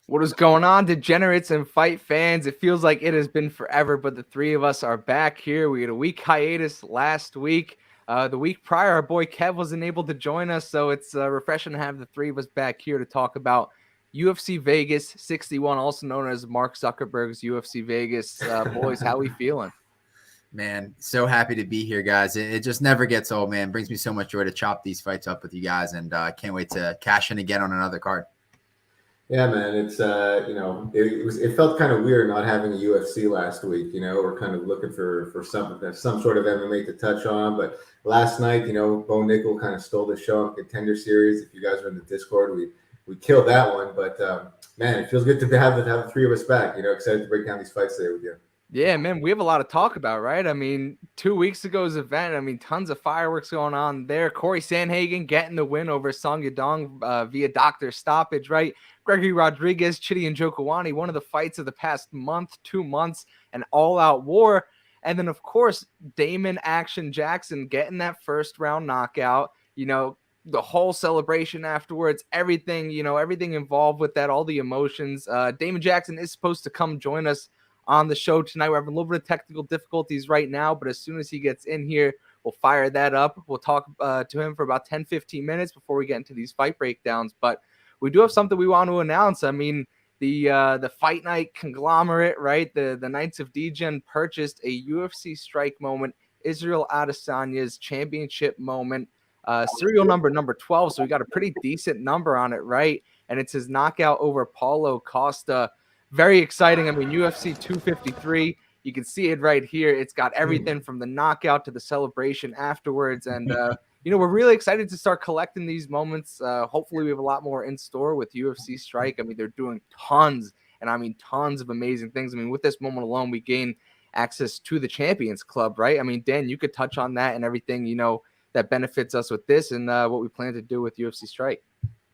What is going on, degenerates and fight fans? It feels like it has been forever, but the three of us are back here. We had a week hiatus last week. The week prior, our boy Kev wasn't able to join us, so it's refreshing to have the three of us back here to talk about UFC Vegas 61, also known as Mark Zuckerberg's UFC Vegas. Boys, how we feeling? Man, so happy to be here, guys. It just never gets old, man. It brings me so much joy to chop these fights up with you guys, and I can't wait to cash in again on another card. Yeah, man, it's it felt kind of weird not having a UFC last week. We're kind of looking for some sort of MMA to touch on. But last night, Bo Nickel kind of stole the show on Contender Series. If you guys are in the Discord, we killed that one. But man, it feels good to have the three of us back. Excited to break down these fights today with you. Yeah, man, we have a lot to talk about, right? I mean, 2 weeks ago's event, tons of fireworks going on there. Corey Sandhagen getting the win over Song Yadong via doctor stoppage, right? Gregory Rodriguez, Chidi and Njokuani, one of the fights of the past month, 2 months, an all-out war. And then, of course, Damon Action Jackson getting that first round knockout, the whole celebration afterwards, everything involved with that, all the emotions. Damon Jackson is supposed to come join us on the show tonight. We're having a little bit of technical difficulties right now, but as soon as he gets in here, we'll fire that up. We'll talk to him for about 10-15 minutes before we get into these fight breakdowns. But we do have something we want to announce. The Fight Night conglomerate, right? The Knights of Degen purchased a UFC strike moment, Israel Adesanya's championship moment, serial number 12. So we got a pretty decent number on it, right? And it's his knockout over Paulo Costa. Very exciting. UFC 253. You can see it right here. It's got everything from the knockout to the celebration afterwards. And, we're really excited to start collecting these moments. Hopefully we have a lot more in store with UFC Strike. They're doing tons of amazing things. With this moment alone, we gain access to the Champions Club, right? Dan, you could touch on that and everything, that benefits us with this and what we plan to do with UFC Strike.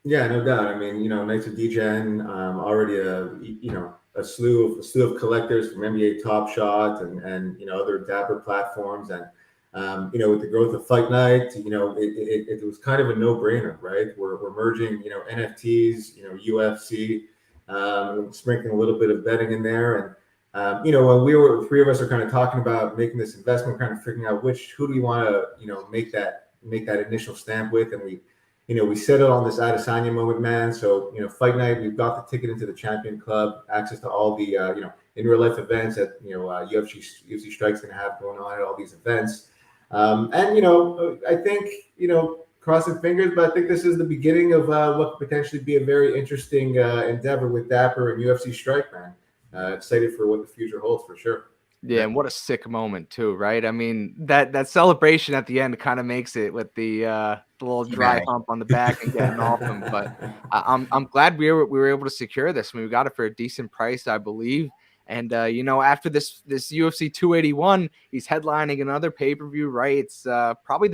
Yeah, no doubt. Knights of Degen, already a slew of collectors from NBA Top Shot and other Dapper platforms, and with the growth of Fight Night, it was kind of a no brainer, right? We're merging NFTs, UFC, sprinkling a little bit of betting in there, and when the three of us are kind of talking about making this investment, kind of figuring out who do we want to make that initial stamp with, and we settled on this Adesanya moment, man. So, Fight Night, we've got the ticket into the Champion Club, access to all the, in real life events that, UFC Strike's going to have going on at all these events. I think, crossing fingers, but I think this is the beginning of what could potentially be a very interesting endeavor with Dapper and UFC Strike, man. Excited for what the future holds for sure. Yeah, and what a sick moment too, right? That celebration at the end kind of makes it with the little dry hump on the back and getting off him. But I'm glad we were able to secure this. We got it for a decent price, I believe. And after this UFC 281, he's headlining another pay-per-view, right? It's probably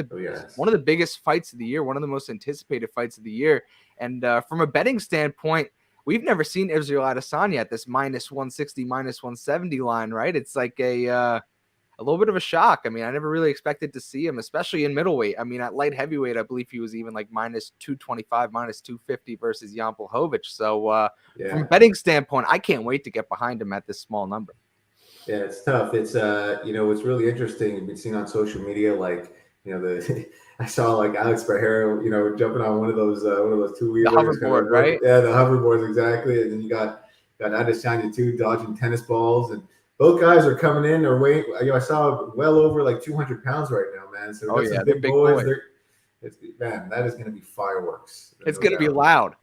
one of the biggest fights of the year, one of the most anticipated fights of the year. And from a betting standpoint, we've never seen Israel Adesanya at this minus 160, minus 170 line, right? It's like a little bit of a shock. I never really expected to see him, especially in middleweight. At light heavyweight, I believe he was even like minus 225, minus 250 versus Jan Blachowicz. So from a betting standpoint, I can't wait to get behind him at this small number. Yeah, it's tough. It's what's really interesting. You've been seeing on social media, like I saw like Alex Barrera, jumping on one of those two-wheelers, the hoverboard, right? Yeah, the hoverboards, exactly. And then you got Adesanya too, dodging tennis balls, and both guys are coming in or weight. I saw well over like 200 pounds right now, man. So they're big boys. Man, that is going to be fireworks. It's going to be loud.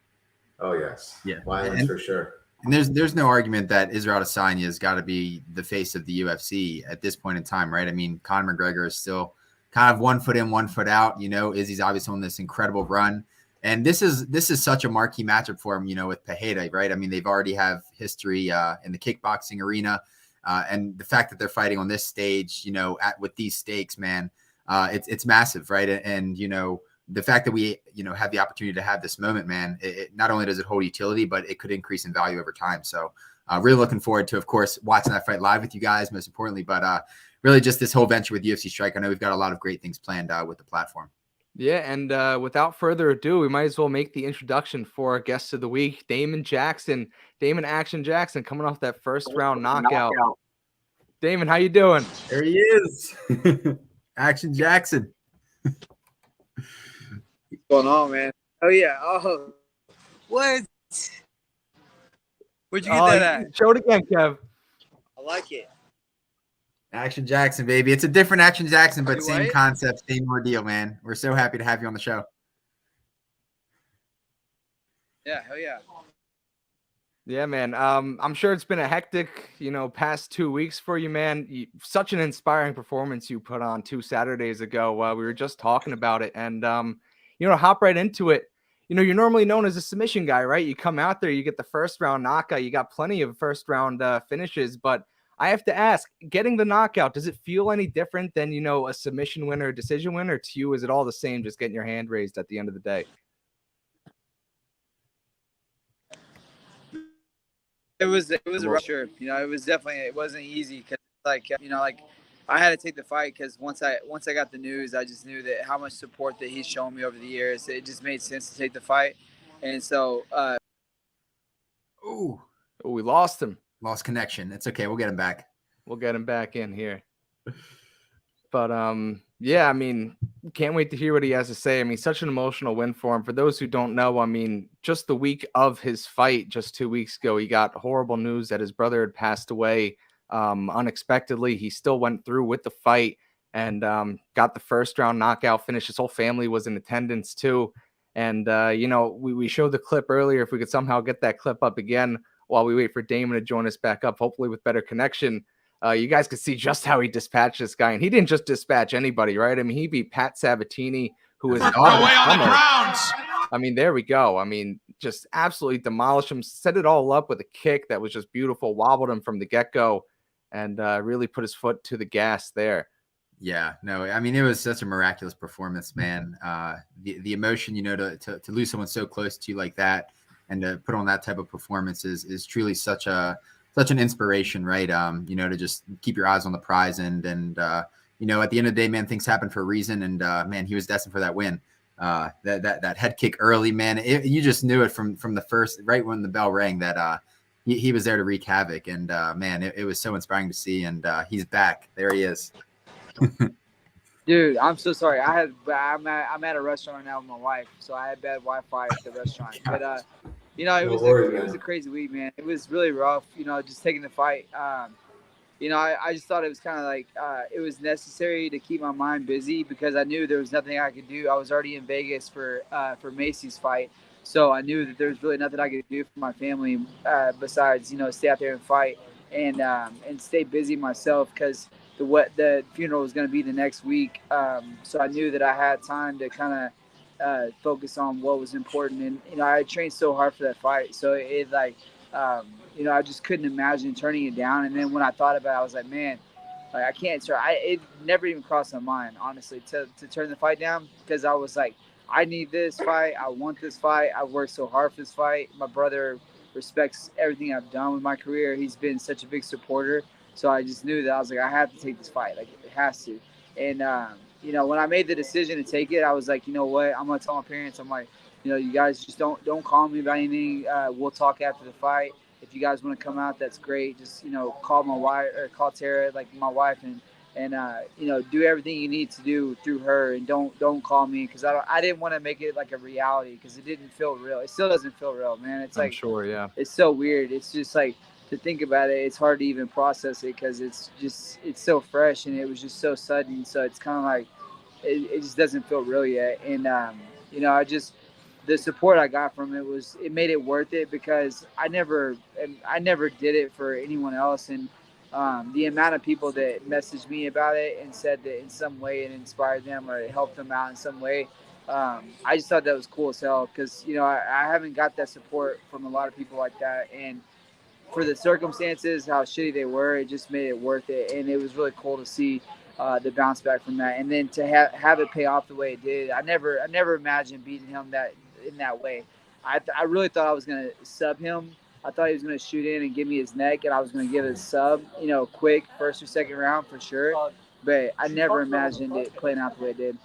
Oh yes, yeah, violence for sure. And there's no argument that Israel Adesanya has got to be the face of the UFC at this point in time, right? Conor McGregor is still kind of 1 foot in, 1 foot out. Izzy's obviously on this incredible run. And this is such a marquee matchup for him, with Pereira, right? They've already have history in the kickboxing arena. And the fact that they're fighting on this stage, with these stakes, man, it's massive, right? And the fact that we, have the opportunity to have this moment, man, it not only does it hold utility, but it could increase in value over time. So really looking forward to, of course, watching that fight live with you guys, most importantly, but really just this whole venture with UFC Strike. I know we've got a lot of great things planned with the platform. Yeah, and without further ado, we might as well make the introduction for our guest of the week, Damon Jackson. Damon Action Jackson, coming off that first round knockout. Damon, how you doing? There he is. Action Jackson. What's going on, man? Oh yeah. Oh, what? Where'd you get that at? Show it again, Kev. I like it. Action Jackson, baby. It's a different Action Jackson, but You same what? concept, same ordeal, man. We're so happy to have you on the show. Yeah, hell yeah. Yeah, man. I'm sure it's been a hectic, past 2 weeks for you, man. Such an inspiring performance you put on 2 Saturdays ago. We were just talking about it, and hop right into it. You're normally known as a submission guy, right? You come out there, you get the first round knockout. You got plenty of first round finishes, but I have to ask, getting the knockout, does it feel any different than a submission win or a decision win, or to you is it all the same, just getting your hand raised at the end of the day? It was a rush. Sure. It wasn't easy because like I had to take the fight because once I got the news, I just knew that how much support that he's shown me over the years. It just made sense to take the fight, and so. Ooh, we lost him. Lost connection. It's okay. We'll get him back. We'll get him back in here. But yeah, I mean, can't wait to hear what he has to say. I mean, such an emotional win for him. For those who don't know, I mean, just the week of his fight, just 2 weeks ago, he got horrible news that his brother had passed away unexpectedly. He still went through with the fight and got the first round knockout finish. His whole family was in attendance too. And, we showed the clip earlier. If we could somehow get that clip up again while we wait for Damon to join us back up, hopefully with better connection. You guys could see just how he dispatched this guy. And he didn't just dispatch anybody, right? I mean, he beat Pat Sabatini, who was away on the grounds. I mean, there we go. I mean, just absolutely demolished him, set it all up with a kick that was just beautiful, wobbled him from the get-go, and really put his foot to the gas there. Yeah, no, I mean, it was such a miraculous performance, man. The emotion, to lose someone so close to you like that and to put on that type of performance is truly such an inspiration, right? To just keep your eyes on the prize and at the end of the day, man, things happen for a reason. And man, he was destined for that win. That head kick early, man, you just knew it from the first, right when the bell rang that he was there to wreak havoc. And man, it was so inspiring to see. And he's back. There he is. Dude, I'm so sorry. I'm at a restaurant right now with my wife, so I had bad Wi-Fi at the restaurant. But it was a crazy week, man. It was really rough. Just taking the fight. I just thought it was kind of like it was necessary to keep my mind busy because I knew there was nothing I could do. I was already in Vegas for Macy's fight, so I knew that there was really nothing I could do for my family besides stay out there and fight and stay busy myself because the funeral was going to be the next week. So I knew that I had time to kind of focus on what was important. And, I trained so hard for that fight. So I just couldn't imagine turning it down. And then when I thought about it, I was like, man, I can't it never even crossed my mind, honestly, to turn the fight down because I was like, I need this fight. I want this fight. I worked so hard for this fight. My brother respects everything I've done with my career. He's been such a big supporter. So I just knew that I was like, I have to take this fight. Like, it has to. And, when I made the decision to take it, I was like, you know what? I'm going to tell my parents, I'm like, you guys just don't call me about anything. We'll talk after the fight. If you guys want to come out, that's great. Just, call my wife or call Tara, like my wife, and do everything you need to do through her. And don't call me because I didn't want to make it like a reality because it didn't feel real. It still doesn't feel real, man. It's like, sure, yeah. It's so weird. It's just like, to think about it, it's hard to even process it because it's so fresh and it was just so sudden. So it's kind of like it just doesn't feel real yet. And the support I got from it made it worth it because I never did it for anyone else. And the amount of people that messaged me about it and said that in some way it inspired them or it helped them out in some way. I just thought that was cool as hell because I haven't got that support from a lot of people like that. And for the circumstances, how shitty they were, it just made it worth it. And it was really cool to see the bounce back from that. And then to have it pay off the way it did, I never imagined beating him in that way. I really thought I was going to sub him. I thought he was going to shoot in and give me his neck, and I was going to give it a sub, quick, first or second round for sure. But I never imagined it playing out the way it did.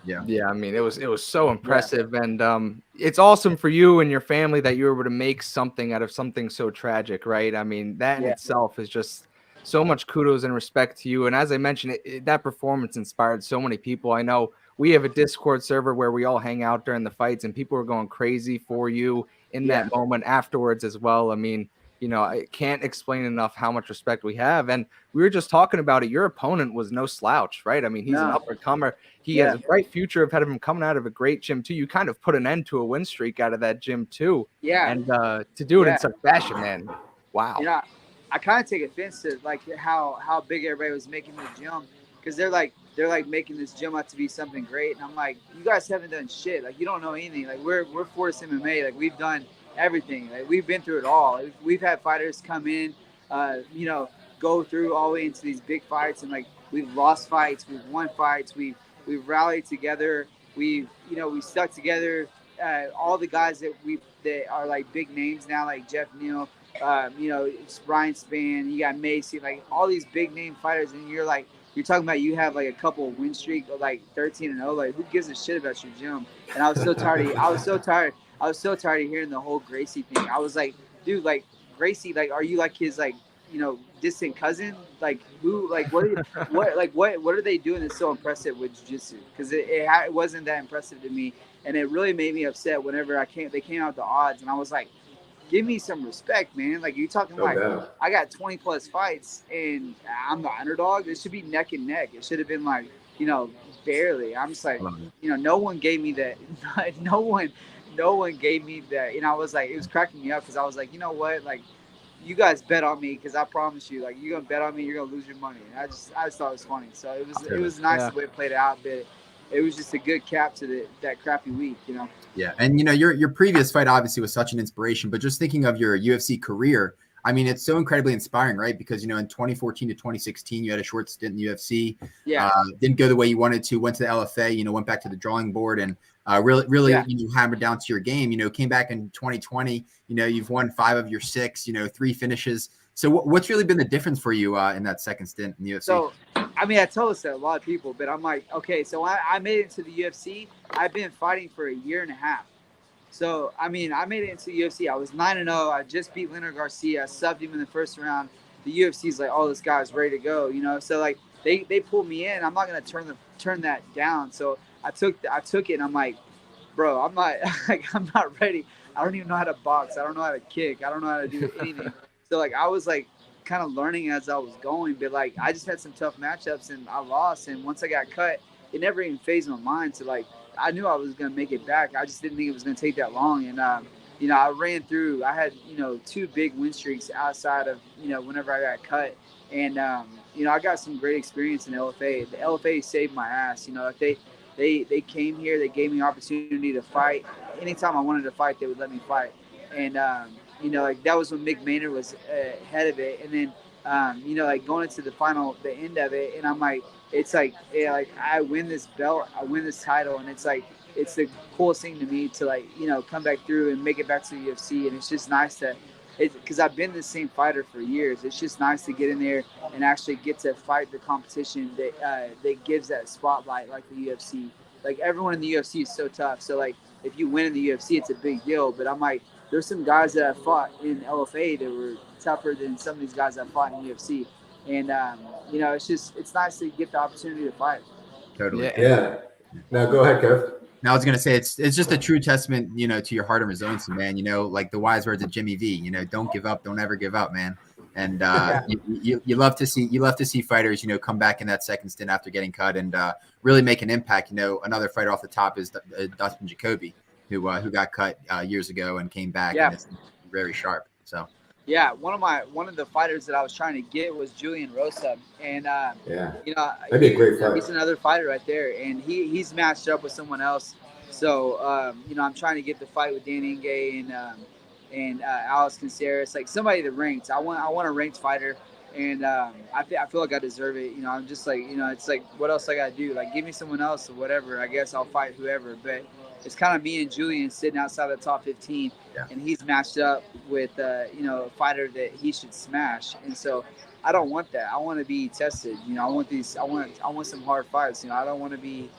Yeah, I mean, it was so impressive, and it's awesome for you and your family that you were able to make something out of something so tragic, right? I mean, that in itself is just so much kudos and respect to you. And as I mentioned, that performance inspired so many people. I know we have a Discord server where we all hang out during the fights, and people are going crazy for you in that moment afterwards as well. I mean, I can't explain enough how much respect we have. And we were just talking about it. Your opponent was no slouch, right? I mean, he's an up-and-comer. He has a bright future ahead of him coming out of a great gym, too. You kind of put an end to a win streak out of that gym, too. Yeah. And to do it in such fashion, man, wow. I kind of take offense to like how big everybody was making the gym, because they're like making this gym out to be something great, and I'm like, you guys haven't done shit. Like, you don't know anything. Like, we're Fortis MMA. Like, we've done everything. Like, we've been through it all. Like, we've had fighters come in, go through all the way into these big fights, and like, we've lost fights, we've won fights, we've rallied together, we stuck together. All the guys that are like big names now, like Jeff Neal, Ryan Spann, you got Macy, like all these big name fighters, and you're talking about you have like a couple of win streak of like 13-0. Like, who gives a shit about your gym? And I was so tired. I was so tired of hearing the whole Gracie thing. I was like, dude, like Gracie, like, are you like his like distant cousin? Like, who? Like, what are they doing that's so impressive with jiu-jitsu? Because it wasn't that impressive to me, and it really made me upset whenever they came out with the odds, and I was like, give me some respect, man. Like, you talking I got 20 plus fights and I'm the underdog. It should be neck and neck. It should have been like, barely. I'm just like, no one gave me that. No one gave me that. And I was like, it was cracking me up, because I was like, you know what? Like, you guys bet on me, because I promise you, like, you're gonna bet on me, you're gonna lose your money. And I just thought it was funny. So it was nice the way it played out, but it was just a good cap to that crappy week, Yeah, and your previous fight obviously was such an inspiration, but just thinking of your UFC career, I mean, it's so incredibly inspiring, right? Because in 2014 to 2016, you had a short stint in the UFC. Didn't go the way you wanted to. Went to the LFA. Went back to the drawing board and really hammered down to your game. Came back in 2020. You've won 5 of your 6. 3 finishes. So what's really been the difference for you in that second stint in the UFC? So, I mean, I tell this to a lot of people, but I'm like, okay, so I made it into the UFC. I've been fighting for a year and a half. So, I mean, I made it into the UFC. I was 9-0. I just beat Leonard Garcia. I subbed him in the first round. The UFC's like, oh, this guy's ready to go, So, like, they pulled me in. I'm not going to turn that down. So, I took it, and I'm like, bro, I'm not ready. I don't even know how to box. I don't know how to kick. I don't know how to do anything. So, like, I was, like, kind of learning as I was going. But, like, I just had some tough matchups, and I lost. And once I got cut, it never even phased my mind to, like, I knew I was going to make it back. I just didn't think it was going to take that long. And, I ran through. I had, 2 big win streaks outside of, whenever I got cut. And, I got some great experience in LFA. The LFA saved my ass. They came here. They gave me opportunity to fight. Anytime I wanted to fight, they would let me fight. And, like, that was when Mick Maynard was head of it. And then, like, going into the end of it, and I'm like, it's like, I win this belt, I win this title, and it's like, it's the coolest thing to me to, like, come back through and make it back to the UFC. And it's just nice to, because I've been the same fighter for years. It's just nice to get in there and actually get to fight the competition that gives that spotlight, like the UFC. Like, everyone in the UFC is so tough. So, like, if you win in the UFC, it's a big deal. But I'm like, there's some guys that I fought in LFA that were tougher than some of these guys I fought in the UFC. And, it's nice to get the opportunity to fight. Totally. Yeah. Now, go ahead, Kev. Now I was going to say, it's just a true testament, to your heart and resiliency, man. Like the wise words of Jimmy V, don't give up, don't ever give up, man. And you love to see fighters, come back in that second stint after getting cut and really make an impact. Another fighter off the top is Dustin Jacoby, who got cut years ago and came back and is very sharp. So. Yeah, one of the fighters that I was trying to get was Julian Rosa, and that'd be a great fight. He's another fighter right there, and he's matched up with someone else. So I'm trying to get the fight with Dan Ige and Alex Caceres, like somebody that ranks. I want a ranked fighter, and I feel like I deserve it. I'm just like, it's like, what else I gotta do? Like, give me someone else or whatever. I guess I'll fight whoever, but. It's kind of me and Julian sitting outside the top 15, and he's matched up with a fighter that he should smash. And so I don't want that. I want to be tested. I want some hard fights. I don't want to be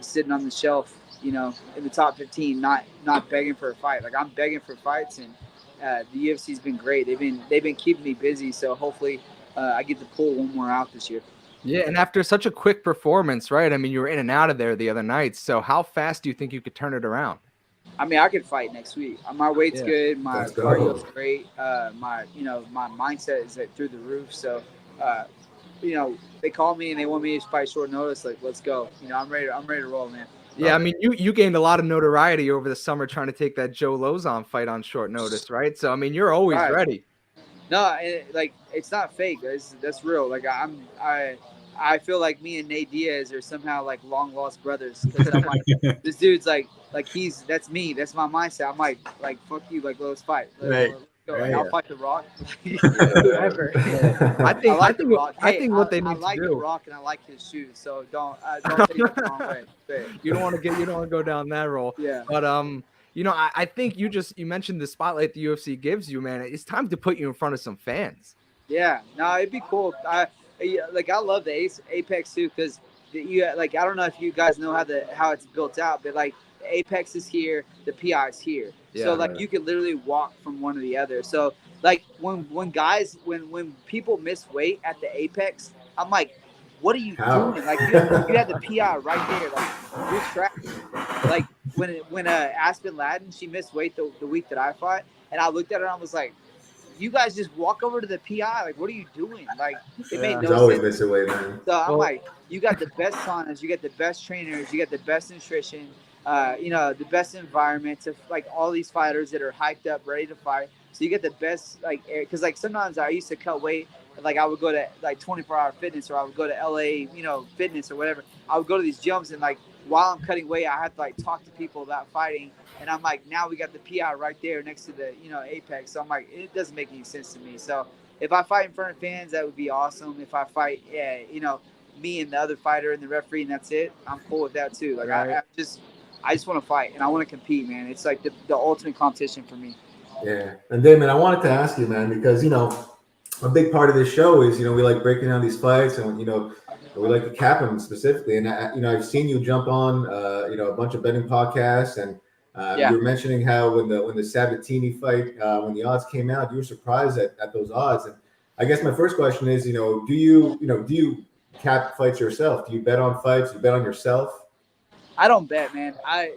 sitting on the shelf, you know, in the top 15, not begging for a fight. Like I'm begging for fights, and the UFC's been great. They've been keeping me busy, so hopefully I get to pull one more out this year. Yeah, and after such a quick performance, right? I mean, you were in and out of there the other night. So how fast do you think you could turn it around? I mean, I could fight next week. My weight's Yeah. good. My Let's go. cardio's great. My mindset is through the roof. So, they call me and they want me to fight short notice. Like, let's go. You know, I'm ready to roll, man. Yeah, I mean, you gained a lot of notoriety over the summer trying to take that Joe Lozon fight on short notice, right? So I mean, you're always Right. ready. No, it's not fake. That's real. Like I feel like me and Nate Diaz are somehow like long lost brothers because I'm like this dude's like that's me. That's my mindset. I'm like fuck you. Like let's fight. Right. Let's go. Like, Right. I'll fight the Rock. Whoever. I think like the Rock. I think what they I need like to the do. Rock and I like his shoes. So don't take it the wrong way. But, You don't want to go down that roll. yeah. But I think you mentioned the spotlight the UFC gives you, man. It's time to put you in front of some fans. Yeah, no, it'd be cool. I love the Apex too because I don't know if you guys know how it's built out, but like the Apex is here, the PI is here, so like you could literally walk from one to the other. So like when people miss weight at the Apex, I'm like, what are you doing? Like you had the PI right there, like you're trapped. Like when Aspen Laden, she missed weight the week that I fought, and I looked at her and I was like, you guys just walk over to the PI. Like, what are you doing? Like, it made no always sense. miss away, man. So I'm like, you got the best saunas, you got the best trainers, you got the best nutrition, the best environment to like all these fighters that are hyped up, ready to fight. So you get the best because like sometimes I used to cut weight. Like I would go to like 24-hour fitness or I would go to LA, fitness or whatever. I would go to these gyms and like while I'm cutting weight, I have to like talk to people about fighting. And I'm like, now we got the PI right there next to the, Apex. So I'm like, it doesn't make any sense to me. So if I fight in front of fans, that would be awesome. If I fight, me and the other fighter and the referee and that's it, I'm cool with that too. Like right. I just want to fight and I want to compete, man. It's like the ultimate competition for me. Yeah. And Damon, I wanted to ask you, man, because, a big part of this show is, we like breaking down these fights and, we like to cap them specifically. And, I've seen you jump on, a bunch of betting podcasts and you were mentioning how when the Sabatini fight, when the odds came out, you were surprised at those odds. And I guess my first question is, do you cap fights yourself? Do you bet on fights? Do you bet on yourself? I don't bet, man. I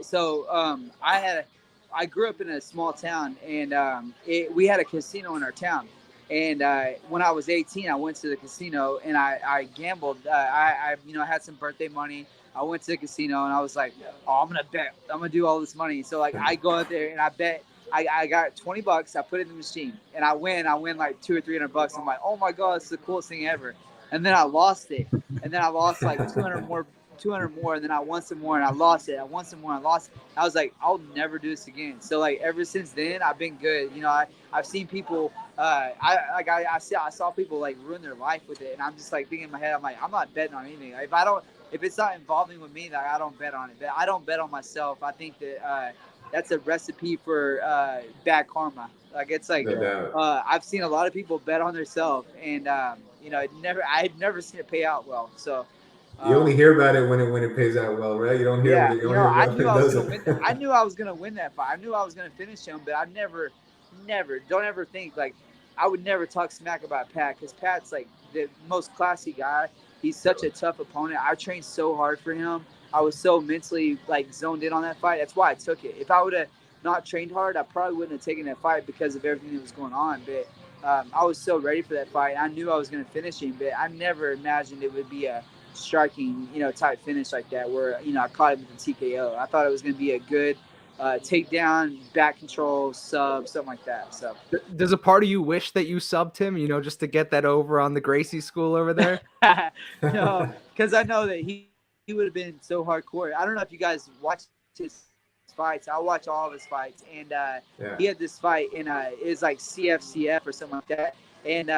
grew up in a small town and we had a casino in our town. And when I was 18, I went to the casino and I gambled. I had some birthday money. I went to the casino and I was like, oh, I'm going to bet. I'm going to do all this money. So like I go out there and I bet. I got $20. I put it in the machine and I win like $200 or $300. I'm like, oh my God, it's the coolest thing ever. And then I lost it. And then I lost like 200 more. And then I won some more and I lost it. I won some more and I lost it. I was like, I'll never do this again. So like ever since then, I've been good. I've seen people. I saw people like ruin their life with it, and I'm just like thinking in my head, I'm like, I'm not betting on anything. Like, if it's not involving with me, like I don't bet on it. But I don't bet on myself. I think that that's a recipe for bad karma. Like it's like I've seen a lot of people bet on themselves, and I've never seen it pay out well. So. You only hear about it when it pays out well, right? You don't hear Yeah, it. I knew I was gonna win that. I knew I was gonna win that fight. I knew I was gonna finish him, but I never, don't ever think like I would never talk smack about Pat because Pat's like the most classy guy. He's such a tough opponent. I trained so hard for him. I was so mentally like zoned in on that fight. That's why I took it. If I would have not trained hard, I probably wouldn't have taken that fight because of everything that was going on. But I was so ready for that fight. I knew I was gonna finish him, but I never imagined it would be a striking, type finish like that where, I caught him with the TKO. I thought it was going to be a good takedown, back control, sub, something like that. So does a part of you wish that you subbed him, just to get that over on the Gracie school over there? No, because I know that he would have been so hardcore. I don't know if you guys watched his fights. I watch all of his fights. And he had this fight in it was like CFCF or something like that. And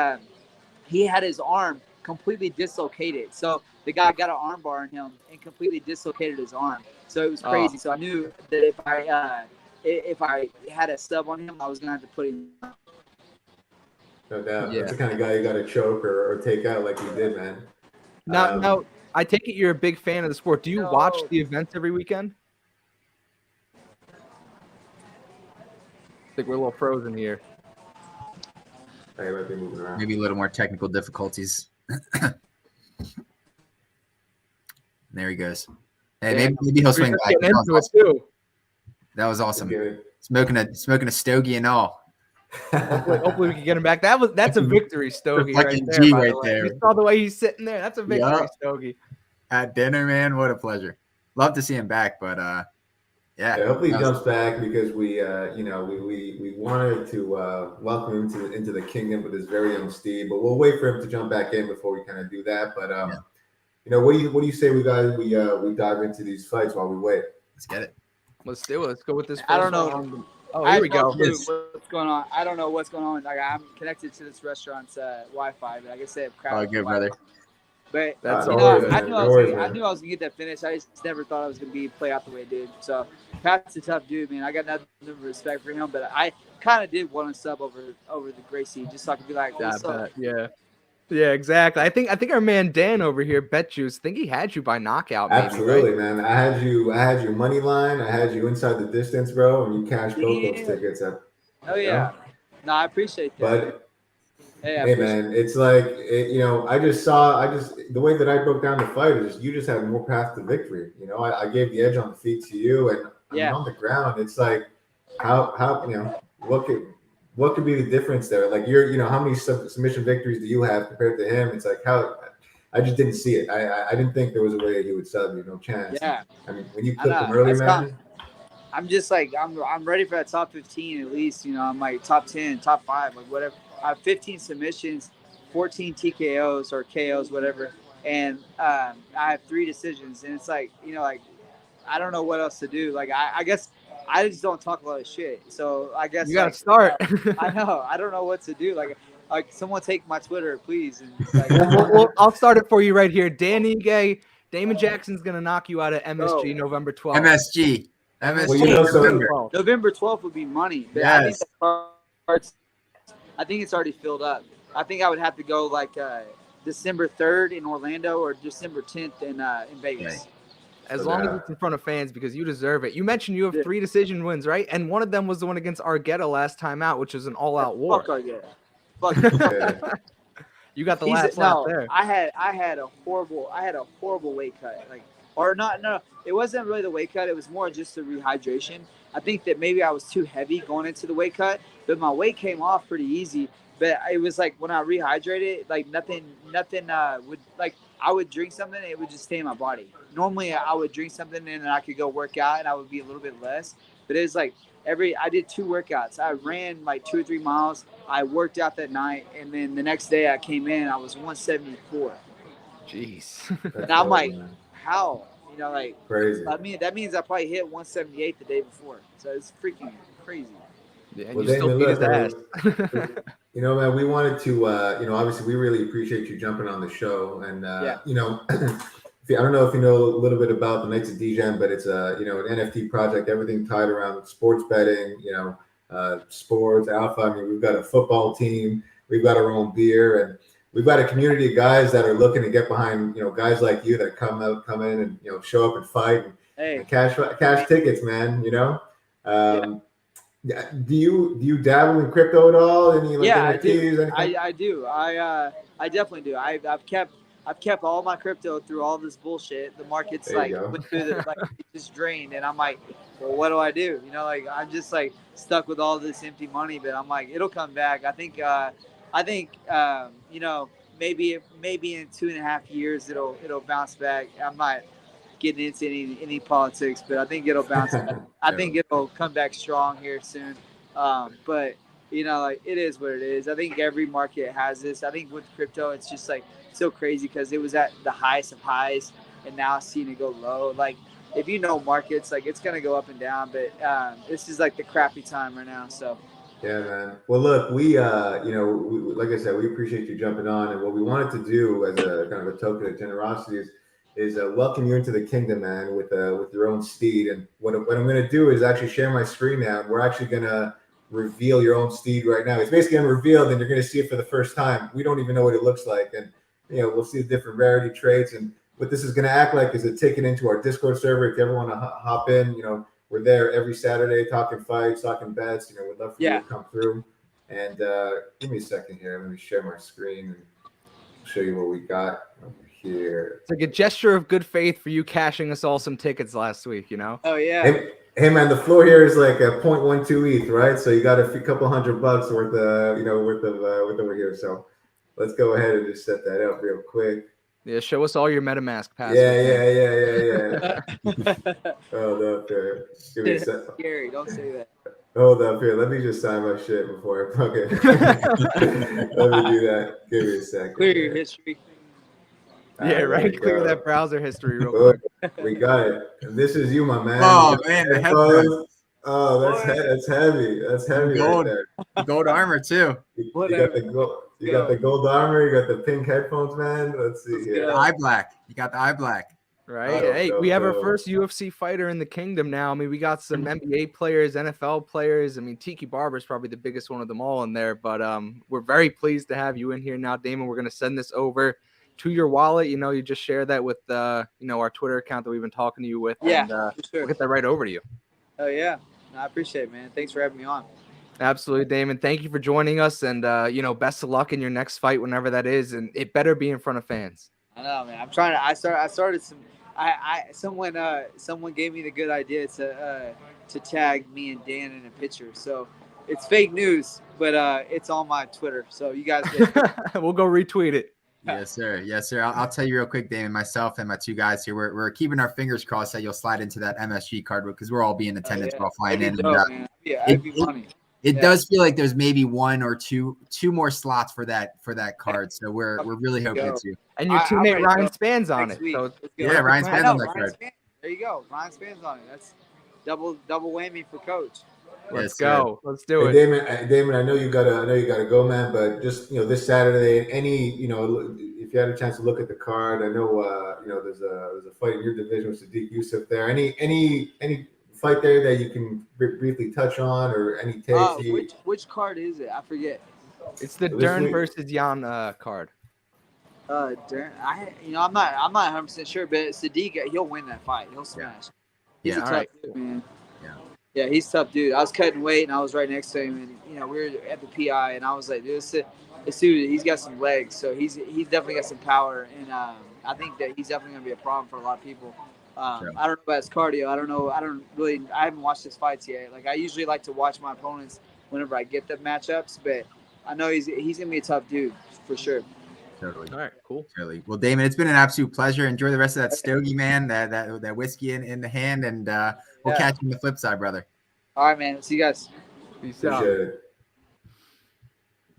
he had his arm completely dislocated. So the guy got an arm bar in him and completely dislocated his arm. So it was crazy. So I knew that if I had a sub on him, I was gonna have to put him. No doubt. Yeah. That's the kind of guy you got to choke or take out like you did, man. Now, I take it you're a big fan of the sport. Do you watch No. the events every weekend? I think we're a little frozen here. Hey, might be moving around. Maybe a little more technical difficulties. There he goes. Hey, Yeah. maybe he'll swing back. Getting into it too. That was awesome. Okay. Smoking a stogie and all. Hopefully we can get him back. That's a victory, Stogie, right fucking there. G By right the way. there. You saw the way he's sitting there. That's a victory, Yeah. Stogie. At dinner, man. What a pleasure. Love to see him back, but Yeah, hopefully he jumps back because we wanted to welcome him into the kingdom with his very own steed, but we'll wait for him to jump back in before we kind of do that. But what do you say we dive into these fights while we wait? Let's get it. Let's do it. Let's go with this. I don't know. Oh, here we go. What's going on? I don't know what's going on. Like, I'm connected to this restaurant's Wi-Fi, but like I said, Oh, good, brother. But That's I knew I was gonna get that finish. I just never thought I was gonna play out the way it did. So Pat's a tough dude, man. I got nothing but respect for him, but I kind of did want to sub over the Gracie just so I could be like, what's up? Yeah, exactly. I think our man Dan over here, Bet Juice, I think he had you by knockout. Maybe, Absolutely, right? man. I had you money line. I had you inside the distance, bro, and you cashed both those tickets up. Oh yeah. No, I appreciate that. But hey man, it's like I just the way that I broke down the fight is you just had more path to victory. I gave the edge on the feet to you, and on the ground, it's like how what could be the difference there? Like how many submission victories do you have compared to him? It's like I just didn't see it. I didn't think there was a way he would sub you. No chance. Yeah. I mean, when you clipped him early, man. I'm just like I'm ready for that top 15 at least. I'm like top 10, top 5, like whatever. I have 15 submissions, 14 TKOs or KOs, whatever, and I have 3 decisions. And it's like I don't know what else to do. Like I guess I just don't talk a lot of shit. So I guess you gotta start. I know. I don't know what to do. Like someone take my Twitter, please. And I'll start it for you right here. Danny Gay, Damon Jackson's gonna knock you out of MSG November 12th. MSG. Well, November 12th would be money. But yes. I think it's already filled up. I think I would have to go like December 3rd in Orlando or December 10th in Vegas. Right. As long as it's in front of fans, because you deserve it. You mentioned you have 3 decision wins, right? And one of them was the one against Argueta last time out, which was an all-out war. Fuck Argueta. Fuck. You got the last lap there. I had a horrible weight cut. No, it wasn't really the weight cut. It was more just the rehydration. I think that maybe I was too heavy going into the weight cut, but my weight came off pretty easy. But it was like when I rehydrated, like nothing would like. I would drink something, it would just stay in my body. Normally, I would drink something and then I could go work out and I would be a little bit less. But it was like I did 2 workouts. I ran like 2 or 3 miles. I worked out that night, and then the next day I came in, I was 174. Jeez. And I'm like, how? Crazy. I mean, that means I probably hit 178 the day before. So it's freaking crazy. Yeah, and you still beat his ass. Man, we wanted to, obviously we really appreciate you jumping on the show. And, I don't know if you know a little bit about the Knights of DGen, but it's an NFT project, everything tied around sports betting, sports, alpha. I mean, we've got a football team, we've got our own beer, and we've got a community of guys that are looking to get behind, guys like you that come in and, show up and fight and cash tickets, man, Do you dabble in crypto at all? Any NFTs? I do. I definitely do. I've kept all my crypto through all this bullshit. The market's went through the it just drained, and I'm like, well, what do I do? I'm just like stuck with all this empty money. But I'm like, it'll come back. I think maybe in 2.5 years it'll bounce back. I'm not getting into any politics, but I think it'll bounce back. I think it'll come back strong here soon. But it is what it is. I think every market has this. I think with crypto, it's just like so crazy because it was at the highest of highs, and now seeing it go low. Like if markets, like it's gonna go up and down, but this is like the crappy time right now. So. Yeah, man. Well, look, we like I said, we appreciate you jumping on, and what we wanted to do as a kind of a token of generosity is welcome you into the kingdom, man, with your own steed. And what I'm going to do is actually share my screen now, and we're actually going to reveal your own steed right now. It's basically unrevealed, and you're going to see it for the first time. We don't even know what it looks like, and we'll see the different rarity traits. And what this is going to act like is a ticket into our Discord server. If you ever want to hop in, we're there every Saturday talking fights, talking bets. We'd love for you to come through. And give me a second here. Let me share my screen and show you what we got over here. It's like a gesture of good faith for you cashing us all some tickets last week, Oh, yeah. Hey man, the floor here is like a 0.12 ETH, right? So you got a couple $100 worth of over here. So let's go ahead and just set that up real quick. Yeah, show us all your MetaMask password. Yeah. Hold up here. Give me a second. Scary, don't say that. Hold up here. Let me just sign my shit before I plug it. Let me do that. Give me a second. Clear your history. Yeah, right. Clear that browser history real quick. We got it. And this is you, my man. Oh man, the headphones. Oh, that's heavy. That's heavy gold, right there. Gold armor too. You got the gold. You got the gold armor. You got the pink headphones, man. Let's see here. The eye black. You got the eye black. Right. Hey, we have our first UFC fighter in the kingdom now. I mean, we got some NBA players, NFL players. I mean, Tiki Barber is probably the biggest one of them all in there. But we're very pleased to have you in here now, Damon. We're going to send this over to your wallet. You just share that with our Twitter account that we've been talking to you with. Yeah, and, for sure. We'll get that right over to you. Oh yeah, I appreciate it, man. Thanks for having me on. Absolutely, Damon. Thank you for joining us, and best of luck in your next fight, whenever that is, and it better be in front of fans. I know, man. I'm trying to. I started some. Someone gave me the good idea to tag me and Dan in a picture. So it's fake news, but it's on my Twitter. So you guys, we'll go retweet it. Yes, sir. Yes, sir. I'll tell you real quick, Damon, myself and my two guys here, we're keeping our fingers crossed that you'll slide into that MSG card because we'll all be in attendance while flying in. It does feel like there's maybe one or two more slots for that card. So we're really hoping it's you. And your teammate Ryan Span's on it. So Ryan Span's on that card. There you go. Ryan Span's on it. That's double whammy for coach. Let's go. Let's do it. Damon, I know you gotta go, man. But just this Saturday, if you had a chance to look at the card, I know there's a fight in your division with Sadiq Youssef there. Any fight there that you can briefly touch on, or any takes? Which card is it? I forget. It's the Dern versus Jan card. Dern. I'm not 100% sure, but Sadiq, he'll win that fight. He'll smash. He's a tough dude, man. Yeah, he's a tough dude. I was cutting weight and I was right next to him, and we were at the PI, and I was like, this dude, he's got some legs, so he's definitely got some power, and I think that he's definitely gonna be a problem for a lot of people. I don't know about his cardio. I haven't watched his fights yet. Like, I usually like to watch my opponents whenever I get the matchups, but I know he's gonna be a tough dude for sure. Totally. All right, cool. Totally. Well, Damon, it's been an absolute pleasure. Enjoy the rest of that stogie, man. That whiskey in the hand, and we'll catch you on the flip side, brother. All right, man. See you guys. Peace out.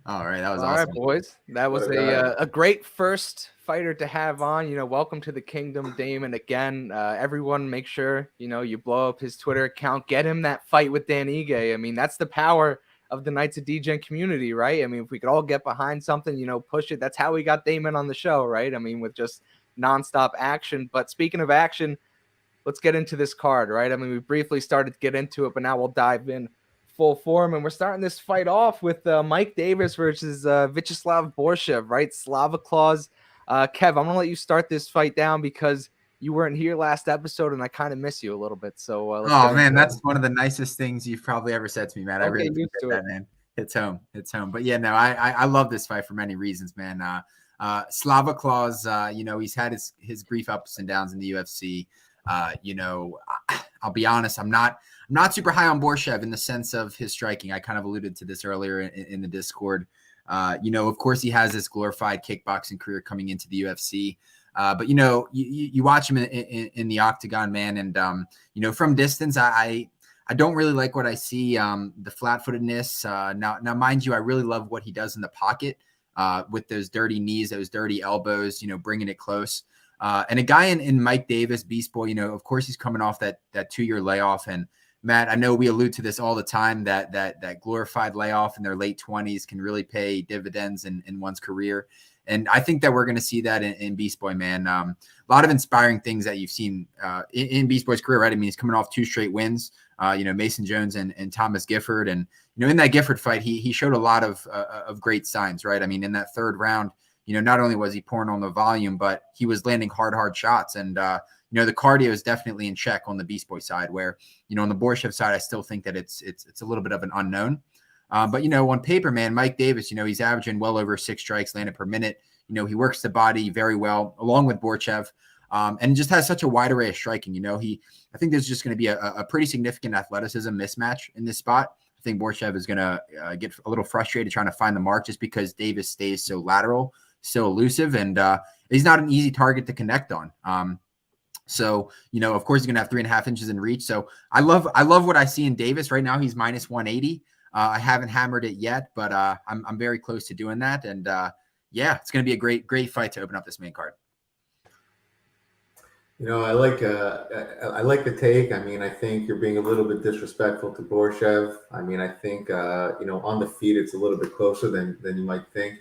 All right, that was awesome. All right, boys. That was a great first fighter to have on. Welcome to the kingdom, Damon. Again, everyone, make sure you blow up his Twitter account. Get him that fight with Dan Ige. I mean, that's the power of the Knights of DGen community, right? I mean, if we could all get behind something, push it. That's how we got Damon on the show, right? I mean, with just nonstop action. But speaking of action, let's get into this card, right? I mean, we briefly started to get into it, but now we'll dive in full form. And we're starting this fight off with Mike Davis versus Vyacheslav Borshev, right? Slava Claus. Kev, I'm going to let you start this fight down because you weren't here last episode, and I kind of miss you a little bit. So, man, that's one of the nicest things you've probably ever said to me, Matt. I really appreciate that, man. It's home. But yeah, no, I love this fight for many reasons, man. Slava Claus, he's had his brief ups and downs in the UFC. I'll be honest, I'm not super high on Borshev in the sense of his striking. I kind of alluded to this earlier in the Discord. Of course, he has this glorified kickboxing career coming into the UFC. But you watch him in the octagon, man, and from distance, I don't really like what I see. The flat-footedness. Now, mind you, I really love what he does in the pocket with those dirty knees, those dirty elbows. Bringing it close. And a guy in Mike Davis, Beast Boy. Of course, he's coming off that 2-year layoff. And Matt, I know we allude to this all the time that glorified layoff in their late 20s can really pay dividends in one's career. And I think that we're going to see that in Beast Boy, man. A lot of inspiring things that you've seen in Beast Boy's career, right? I mean, he's coming off 2 straight wins, Mason Jones and Thomas Gifford. And, in that Gifford fight, he showed a lot of great signs, right? I mean, in that 3rd round, not only was he pouring on the volume, but he was landing hard shots. And, the cardio is definitely in check on the Beast Boy side, where, on the Borshev side, I still think that it's a little bit of an unknown. But, on paper, man, Mike Davis, he's averaging well over 6 strikes landed per minute. He works the body very well, along with Borshev, and just has such a wide array of striking. I think there's just going to be a pretty significant athleticism mismatch in this spot. I think Borshev is going to get a little frustrated trying to find the mark just because Davis stays so lateral, so elusive, and he's not an easy target to connect on. So, of course, he's going to have 3.5 inches in reach. So I love what I see in Davis right now. He's minus 180. I haven't hammered it yet, but I'm very close to doing that. And it's going to be a great fight to open up this main card. I like the take. I mean, I think you're being a little bit disrespectful to Borshev. I mean, I think on the feet it's a little bit closer than you might think.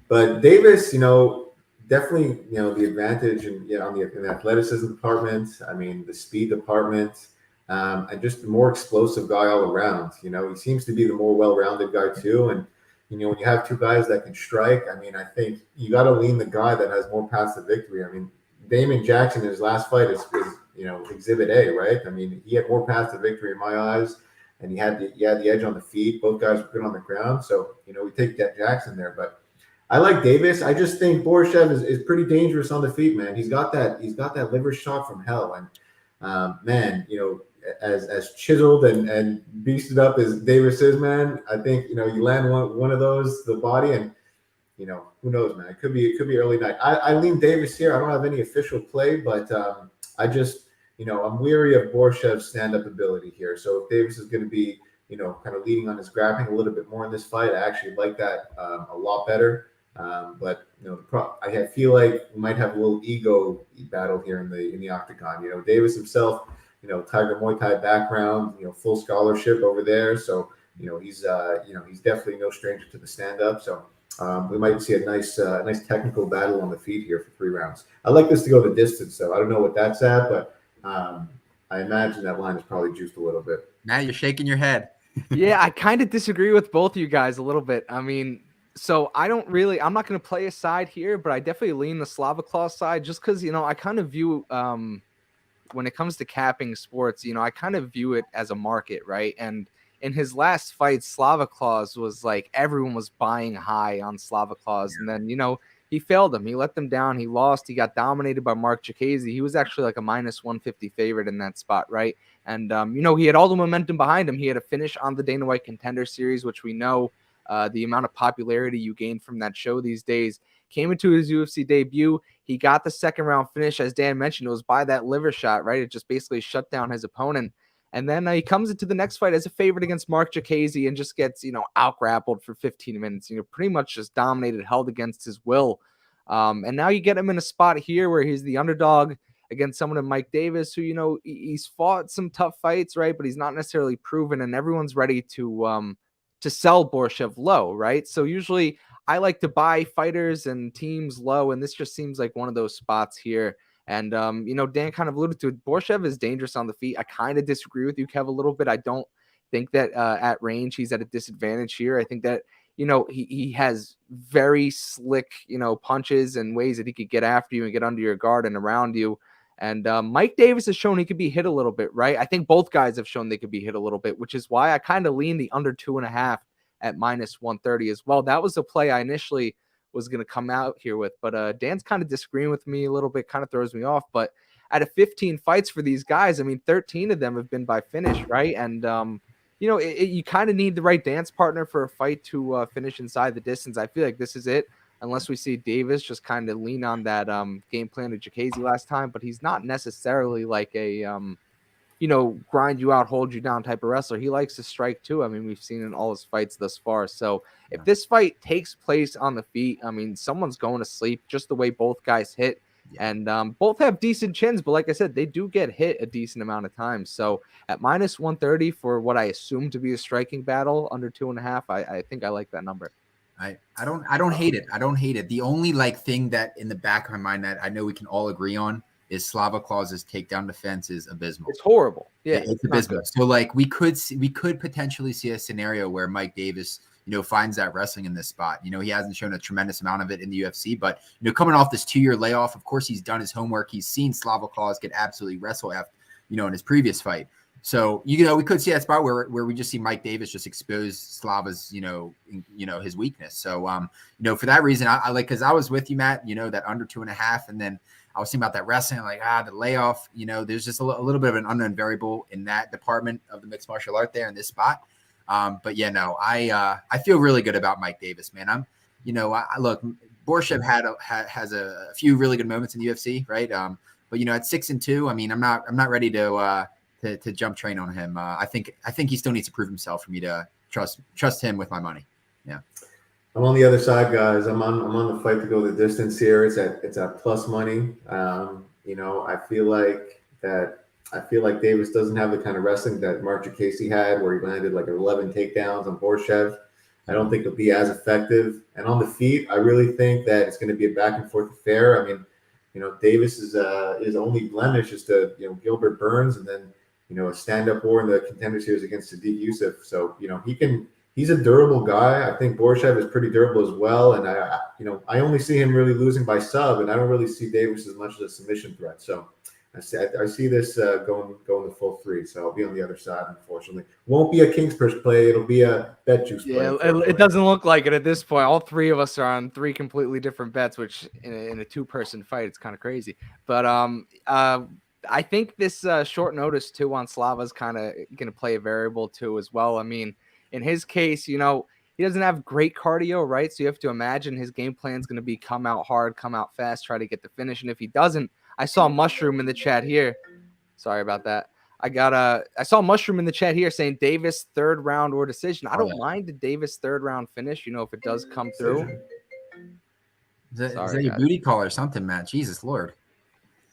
But Davis, definitely, the advantage in the athleticism department. I mean, the speed department, and just a more explosive guy all around. He seems to be the more well-rounded guy too. And when you have two guys that can strike, I mean, I think you got to lean the guy that has more paths to victory. I mean, Damon Jackson in his last fight is exhibit A, right? I mean, he had more paths to victory in my eyes, and he had the edge on the feet. Both guys were good on the ground, so we take that Jackson there. But I like Davis. I just think Borshev is pretty dangerous on the feet, man. He's got that liver shot from hell, and man, as chiseled and beasted up as Davis is, man, I think you land one of those, the body, and who knows, man? It could be early night. I lean Davis here. I don't have any official play, but I just, I'm weary of Borshev's stand-up ability here. So if Davis is going to be, kind of leading on his grappling a little bit more in this fight, I actually like that a lot better. But I feel like we might have a little ego battle here in the octagon. Davis himself, Tiger Muay Thai background, full scholarship over there. So he's definitely no stranger to the stand-up. So. We might see a nice technical battle on the feet here for 3 rounds. I like this to go the distance, so I don't know what that's at, but I imagine that line is probably juiced a little bit. Now you're shaking your head. Yeah, I kind of disagree with both of you guys a little bit. I mean, so I'm not going to play a side here, but I definitely lean the Slava side just because, I kind of view, when it comes to capping sports, I kind of view it as a market, right? And in his last fight, Slava was like everyone was buying high on Slava and then he failed them. He let them down. He lost. He got dominated by Mark Chikadze. He was actually like a minus 150 favorite in that spot, right? And he had all the momentum behind him. He had a finish on the Dana White Contender Series, which we know the amount of popularity you gain from that show these days. Came into his UFC debut. He got the second round finish, as Dan mentioned. It was by that liver shot, right? It just basically shut down his opponent. And then he comes into the next fight as a favorite against Mark Chikadze and just gets, out-grappled for 15 minutes, pretty much just dominated, held against his will. And now you get him in a spot here where he's the underdog against someone like Mike Davis, who, he's fought some tough fights, right? But he's not necessarily proven, and everyone's ready to sell Borshev low, right? So usually I like to buy fighters and teams low, and this just seems like one of those spots here. And, Dan kind of alluded to it. Borshev is dangerous on the feet. I kind of disagree with you, Kev, a little bit. I don't think that at range he's at a disadvantage here. I think that, he has very slick, punches and ways that he could get after you and get under your guard and around you. And Mike Davis has shown he could be hit a little bit, right? I think both guys have shown they could be hit a little bit, which is why I kind of lean the under 2.5 at minus 130 as well. That was the play I initially was going to come out here with, but Dan's kind of disagreeing with me a little bit, kind of throws me off. But out of 15 fights for these guys, I mean, 13 of them have been by finish, right? And you kind of need the right dance partner for a fight to finish inside the distance. I feel like this is it, unless we see Davis just kind of lean on that game plan of Chikadze last time. But he's not necessarily like a grind you out, hold you down type of wrestler. He likes to strike too. I mean, we've seen in all his fights thus far. So if this fight takes place on the feet, I mean, someone's going to sleep just the way both guys hit. Yeah. And both have decent chins, but like I said, they do get hit a decent amount of times. So at minus 130 for what I assume to be a striking battle under 2.5, I think I like that number. I don't hate it. I don't hate it. The only thing that in the back of my mind that I know we can all agree on is Slava Claus's takedown defense is abysmal. It's horrible. Yeah, it's abysmal. So like we could potentially see a scenario where Mike Davis, finds that wrestling in this spot. He hasn't shown a tremendous amount of it in the UFC, but coming off this 2-year layoff, of course he's done his homework. He's seen Slava Claus get absolutely wrestle after, in his previous fight. So we could see that spot where we just see Mike Davis just expose Slava's his weakness. So for that reason, I like, because I was with you, Matt. That under 2.5, and then I was thinking about that wrestling, like the layoff. There's just a little bit of an unknown variable in that department of the mixed martial art there in this spot. But yeah, no, I feel really good about Mike Davis, man. I look, Borshev has a few really good moments in the UFC, right? But at 6-2, I mean, I'm not ready to jump train on him. I think he still needs to prove himself for me to trust him with my money. Yeah. I'm on the other side, guys. I'm on the fight to go the distance here. It's at plus money. I feel like Davis doesn't have the kind of wrestling that Mark Casey had, where he landed like 11 takedowns on Borshev. I don't think it'll be as effective. And on the feet, I really think that it's going to be a back and forth affair. I mean, Davis is only blemish is to Gilbert Burns, and then a stand-up war in the Contender Series against Sadiq Youssef. So he's a durable guy. I think Borshev is pretty durable as well, and I only see him really losing by sub, and I don't really see Davis as much as a submission threat. So I see this going the full 3. So I'll be on the other side, unfortunately. Won't be a King's Purse play. It'll be a bet juice play. Yeah, it doesn't look like it at this point. All 3 of us are on 3 completely different bets, which in a 2-person fight, it's kind of crazy. But I think this short notice too on Slava is kind of going to play a variable too as well. I mean, in his case, he doesn't have great cardio, right? So you have to imagine his game plan is going to be come out hard, come out fast, try to get the finish. And if he doesn't, I saw Mushroom in the chat here. Sorry about that. I saw Mushroom in the chat here saying Davis 3rd round or decision. I don't mind the Davis 3rd round finish, if it does come through. Is that your booty call or something, Matt? Jesus Lord.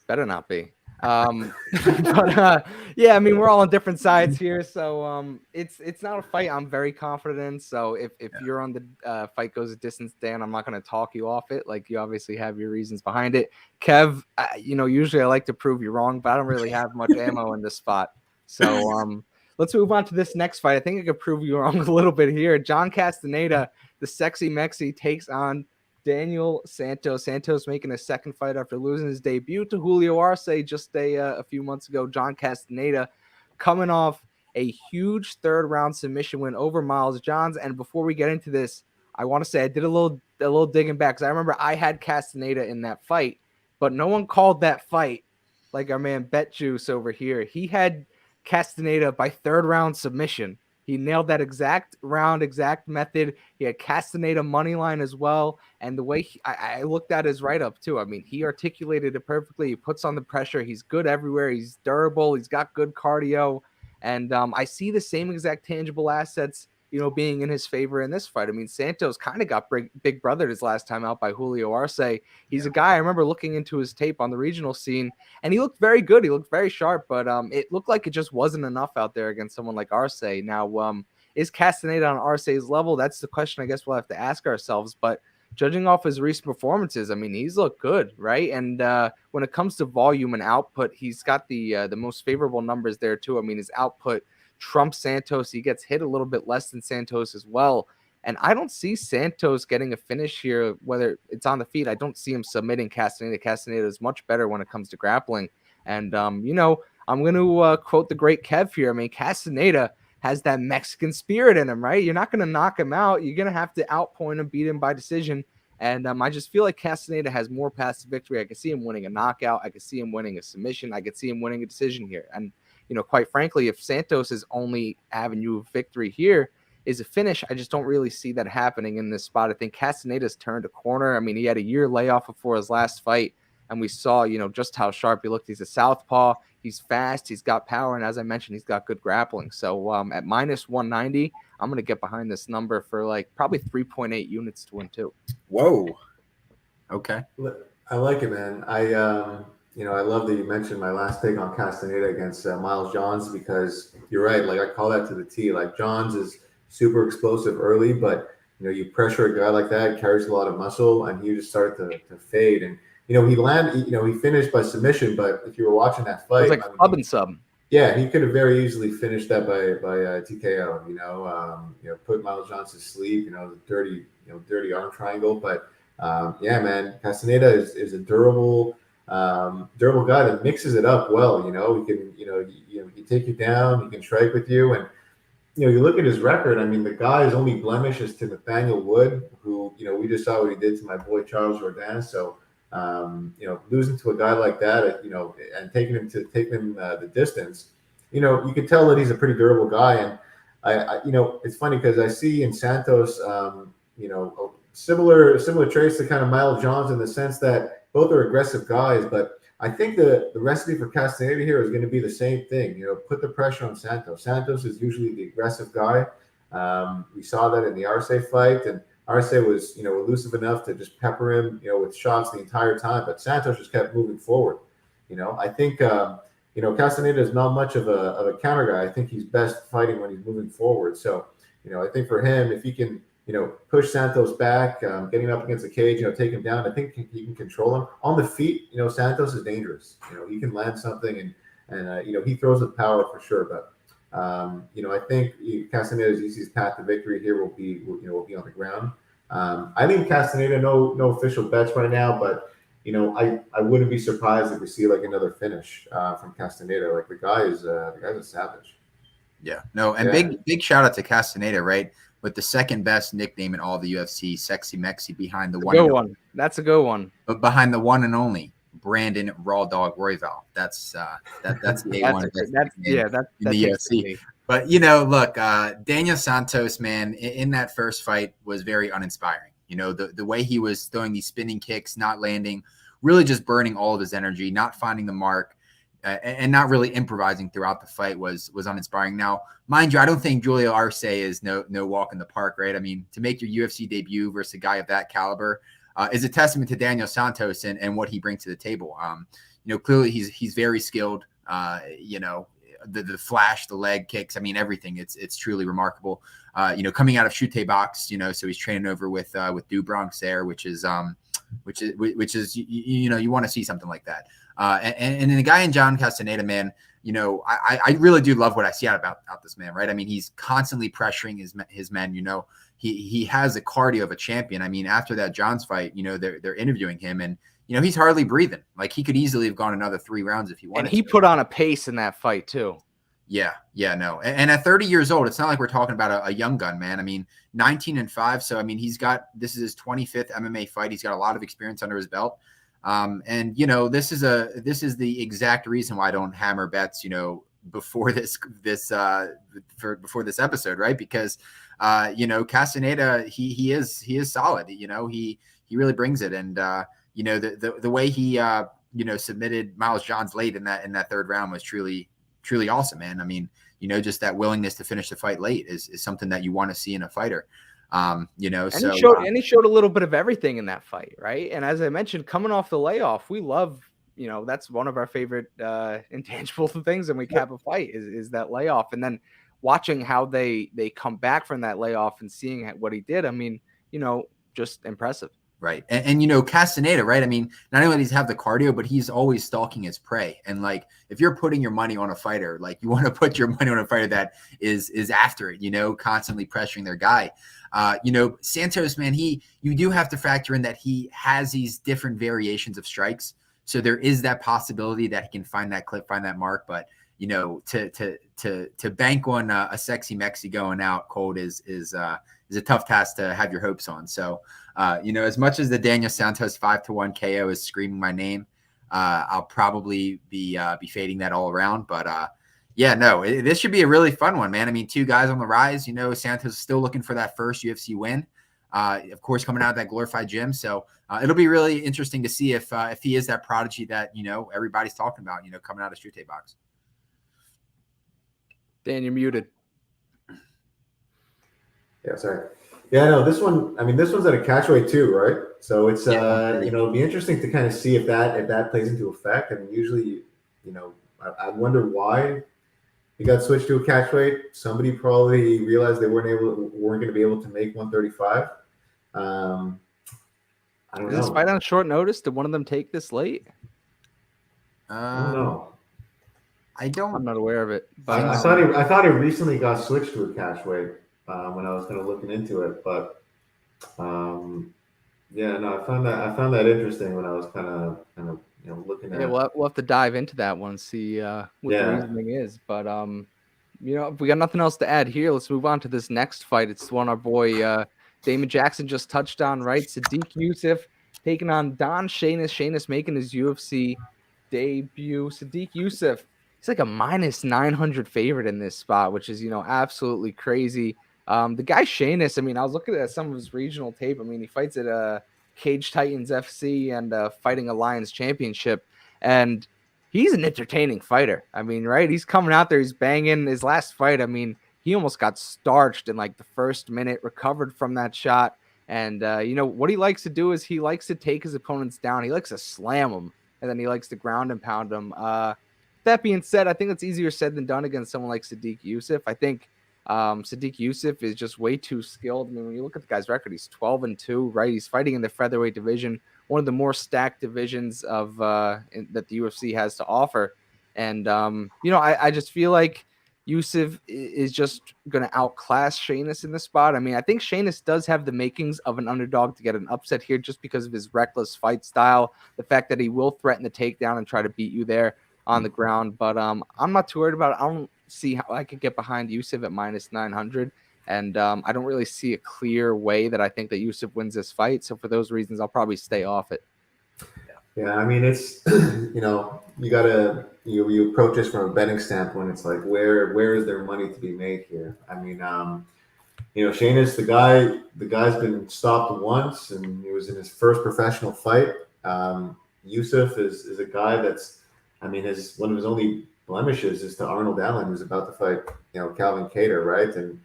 Better not be. But yeah, I mean, we're all on different sides here, so it's not a fight I'm very confident in. So if you're on the fight goes a distance, Dan, I'm not going to talk you off it. Like, you obviously have your reasons behind it. Kev, usually I like to prove you wrong, but I don't really have much ammo in this spot. So let's move on to this next fight. I think I could prove you wrong a little bit here. John Castaneda, the sexy Mexi, takes on Daniel Santos. Santos making a 2nd fight after losing his debut to Julio Arce just a few months ago. John Castaneda coming off a huge 3rd round submission win over Miles Johns. And before we get into this, I want to say I did a little digging back, because I remember I had Castaneda in that fight, but no one called that fight like our man Bet Juice over here. He had Castaneda by 3rd round submission. He nailed that exact round, exact method. He had Castaneda money line as well. And the way I looked at his write-up too. I mean, he articulated it perfectly. He puts on the pressure. He's good everywhere. He's durable. He's got good cardio. And I see the same exact tangible assets, being in his favor in this fight. I mean, Santos kind of got big brothered his last time out by Julio Arce. He's a guy I remember looking into his tape on the regional scene, and he looked very good. He looked very sharp, but it looked like it just wasn't enough out there against someone like Arce. Now, is Castaneda on Arce's level? That's the question I guess we'll have to ask ourselves. But judging off his recent performances, I mean, he's looked good, right? And when it comes to volume and output, he's got the most favorable numbers there too. I mean, his output trumps Santos. He gets hit a little bit less than Santos as well. And I don't see Santos getting a finish here, whether it's on the feet. I don't see him submitting Castaneda. Castaneda is much better when it comes to grappling. And, I'm going to quote the great Kev here. I mean, Castaneda has that Mexican spirit in him, right? You're not going to knock him out. You're going to have to outpoint him, beat him by decision. And I just feel like Castaneda has more paths to victory. I can see him winning a knockout. I can see him winning a submission. I could see him winning a decision here. And, quite frankly, if Santos' only avenue of victory here is a finish, I just don't really see that happening in this spot. I think Castaneda's turned a corner. I mean, he had a year layoff before his last fight, and we saw, just how sharp he looked. He's a southpaw. He's fast. He's got power. And as I mentioned, he's got good grappling. So at minus 190, I'm going to get behind this number for probably 3.8 units to win too. Whoa. Okay. I like it, man. I love that you mentioned my last pick on Castaneda against Miles Johns, because you're right. Like, I call that to the T. Like, Johns is super explosive early, but you pressure a guy like that, carries a lot of muscle, and he just started to fade. And he finished by submission, but if you were watching that fight, it was like club and sub. Yeah, he could have very easily finished that by TKO. Put Miles Johnson to sleep. Dirty arm triangle. But yeah, man, Castaneda is a durable guy that mixes it up well. He can he can take you down. He can strike with you, and you look at his record. I mean, the guy's only blemish is to Nathaniel Wood, who we just saw what he did to my boy Charles Jourdain. So. Losing to a guy like that, and taking him the distance, you can tell that he's a pretty durable guy. And I it's funny because I see in Santos, similar traits to kind of Miles Johns in the sense that both are aggressive guys. But I think the recipe for Castaneda here is going to be the same thing. Put the pressure on Santos. Santos is usually the aggressive guy. We saw that in the Arce fight, and Arce was, elusive enough to just pepper him, with shots the entire time, but Santos just kept moving forward. I think, Castaneda is not much of a counter guy. I think he's best fighting when he's moving forward. So, I think for him, if he can, push Santos back, getting up against the cage, take him down, I think he can control him on the feet. Santos is dangerous. He can land something and he throws with power for sure. But I think Castaneda's easiest path to victory here will be on the ground. I think Castaneda, no official bets right now, but I wouldn't be surprised if we see like another finish from Castaneda. Like the guy's a savage. Yeah, no, and big shout out to Castaneda, right? With the second best nickname in all the UFC, Sexy Mexi, behind the one. That's a good one. But behind the one and only Brandon Raw Dog Royval. That's the A1 in the UFC. But look, Daniel Santos, man, in that first fight was very uninspiring. The way he was throwing these spinning kicks, not landing, really just burning all of his energy, not finding the mark, and not really improvising throughout the fight was uninspiring. Now, mind you, I don't think Julio Arce is no walk in the park, right? I mean, to make your UFC debut versus a guy of that caliber is a testament to Daniel Santos and what he brings to the table. Clearly he's very skilled. The flash, the leg kicks, I mean, everything. It's truly remarkable. Coming out of Chute Box, so he's training over with Du Bronx there, which is you want to see something like that. And the guy in John Castaneda, man, I really do love what I see out this man, right? I mean, he's constantly pressuring his men. He has the cardio of a champion. I mean, after that Johns fight, they're interviewing him, and he's hardly breathing. Like, he could easily have gone another 3 rounds if he wanted. And he put on a pace in that fight too. Yeah, no. And at 30 years old, it's not like we're talking about a young gun, man. I mean, 19-5. So, I mean, this is his 25th MMA fight. He's got a lot of experience under his belt. And this is the exact reason why I don't hammer bets, before this episode, right? Because, Castaneda, he is solid. He really brings it. And, the way he, submitted Miles Johns late in that third round was truly awesome, man. I mean, just that willingness to finish the fight late is something that you want to see in a fighter. And he showed a little bit of everything in that fight, right? And as I mentioned, coming off the layoff, we love, that's one of our favorite intangible things when we cap a fight is that layoff. And then watching how they come back from that layoff and seeing what he did, I mean, just impressive. Right. And Castaneda, right? I mean, not only does he have the cardio, but he's always stalking his prey. And like, if you're putting your money on a fighter, like, you want to put your money on a fighter that is after it, constantly pressuring their guy. Santos, man, you do have to factor in that he has these different variations of strikes. So there is that possibility that he can find that clip, find that mark. But, to bank on a Sexy Mexi going out cold is a tough task to have your hopes on. So, as much as the Daniel Santos 5-1 KO is screaming my name, I'll probably be fading that all around. But this should be a really fun one, man. I mean, 2 guys on the rise. Santos is still looking for that first UFC win. Of course, coming out of that glorified gym. So it'll be really interesting to see if he is that prodigy that everybody's talking about. Coming out of Chute Box. Dan, you're muted. Yeah, sorry. Yeah, no, this one's at a catchweight too, right? So it's it'll be interesting to kind of see if that plays into effect. I mean, usually, I wonder why it got switched to a catchweight. Somebody probably realized they weren't going to be able to make 135. I don't Is this know. fight on short notice? Did one of them take this late? I don't know. I'm not aware of it. But I thought it recently got switched to a cash weight when I was kind of looking into it, but yeah, no, I found that interesting when I was kind of looking yeah, at. we'll have to dive into that one, see what the Yeah. reasoning is. But if we got nothing else to add here, let's move on to this next fight. It's one our boy Damon Jackson just touched on, right? Sadiq Youssef taking on Don Shainis. Shainis making his UFC debut. Sadiq Youssef, he's like a minus 900 favorite in this spot, which is absolutely crazy. The guy Shainis, I mean, I was looking at some of his regional tape. I mean, he fights at Cage Titans FC and Fighting Alliance Championship. And he's an entertaining fighter. I mean, right? He's coming out there, he's banging. His last fight, I mean, he almost got starched in like the first minute, recovered from that shot. And, what he likes to do is he likes to take his opponents down. He likes to slam them, and then he likes to ground and pound them. That being said, I think it's easier said than done against someone like Sadiq Youssef. I think Sadiq Youssef is just way too skilled. I mean, when you look at the guy's record, he's 12-2, right? He's fighting in the featherweight division, one of the more stacked divisions of that the UFC has to offer. And I just feel like Youssef is just going to outclass Shainis in the spot. I mean, I think Shainis does have the makings of an underdog to get an upset here just because of his reckless fight style, the fact that he will threaten the takedown and try to beat you there on the ground. But I'm not too worried about it. I don't see how I could get behind Youssef at minus 900. And I don't really see a clear way that I think that Youssef wins this fight. So for those reasons, I'll probably stay off it. Yeah, I mean, it's you gotta you approach this from a betting standpoint. It's like where is there money to be made here? I mean, Shainis, the guy's been stopped once, and he was in his first professional fight. Youssef is a guy that's, I mean, one of his only blemishes is to Arnold Allen, who's about to fight Calvin Kattar, right? And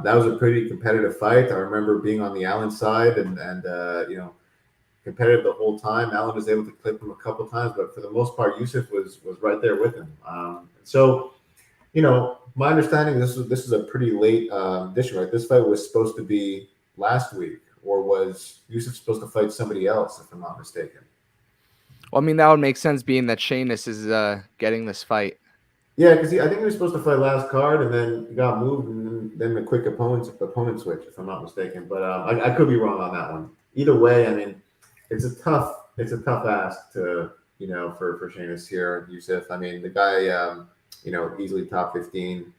that was a pretty competitive fight. I remember being on the Allen side and competitive the whole time. Allen was able to clip him a couple times, but for the most part, Youssef was right there with him. So, my understanding, this is a pretty late addition, right? This fight was supposed to be last week, or was Youssef supposed to fight somebody else, if I'm not mistaken? Well, I mean, that would make sense being that Shainis is getting this fight. Yeah, because I think he was supposed to fight last card, and then he got moved, and then the quick opponent switch, if I'm not mistaken. But I could be wrong on that one. Either way, I mean, it's a tough ask to for Shainis here, Youssef. I mean, the guy easily top 15,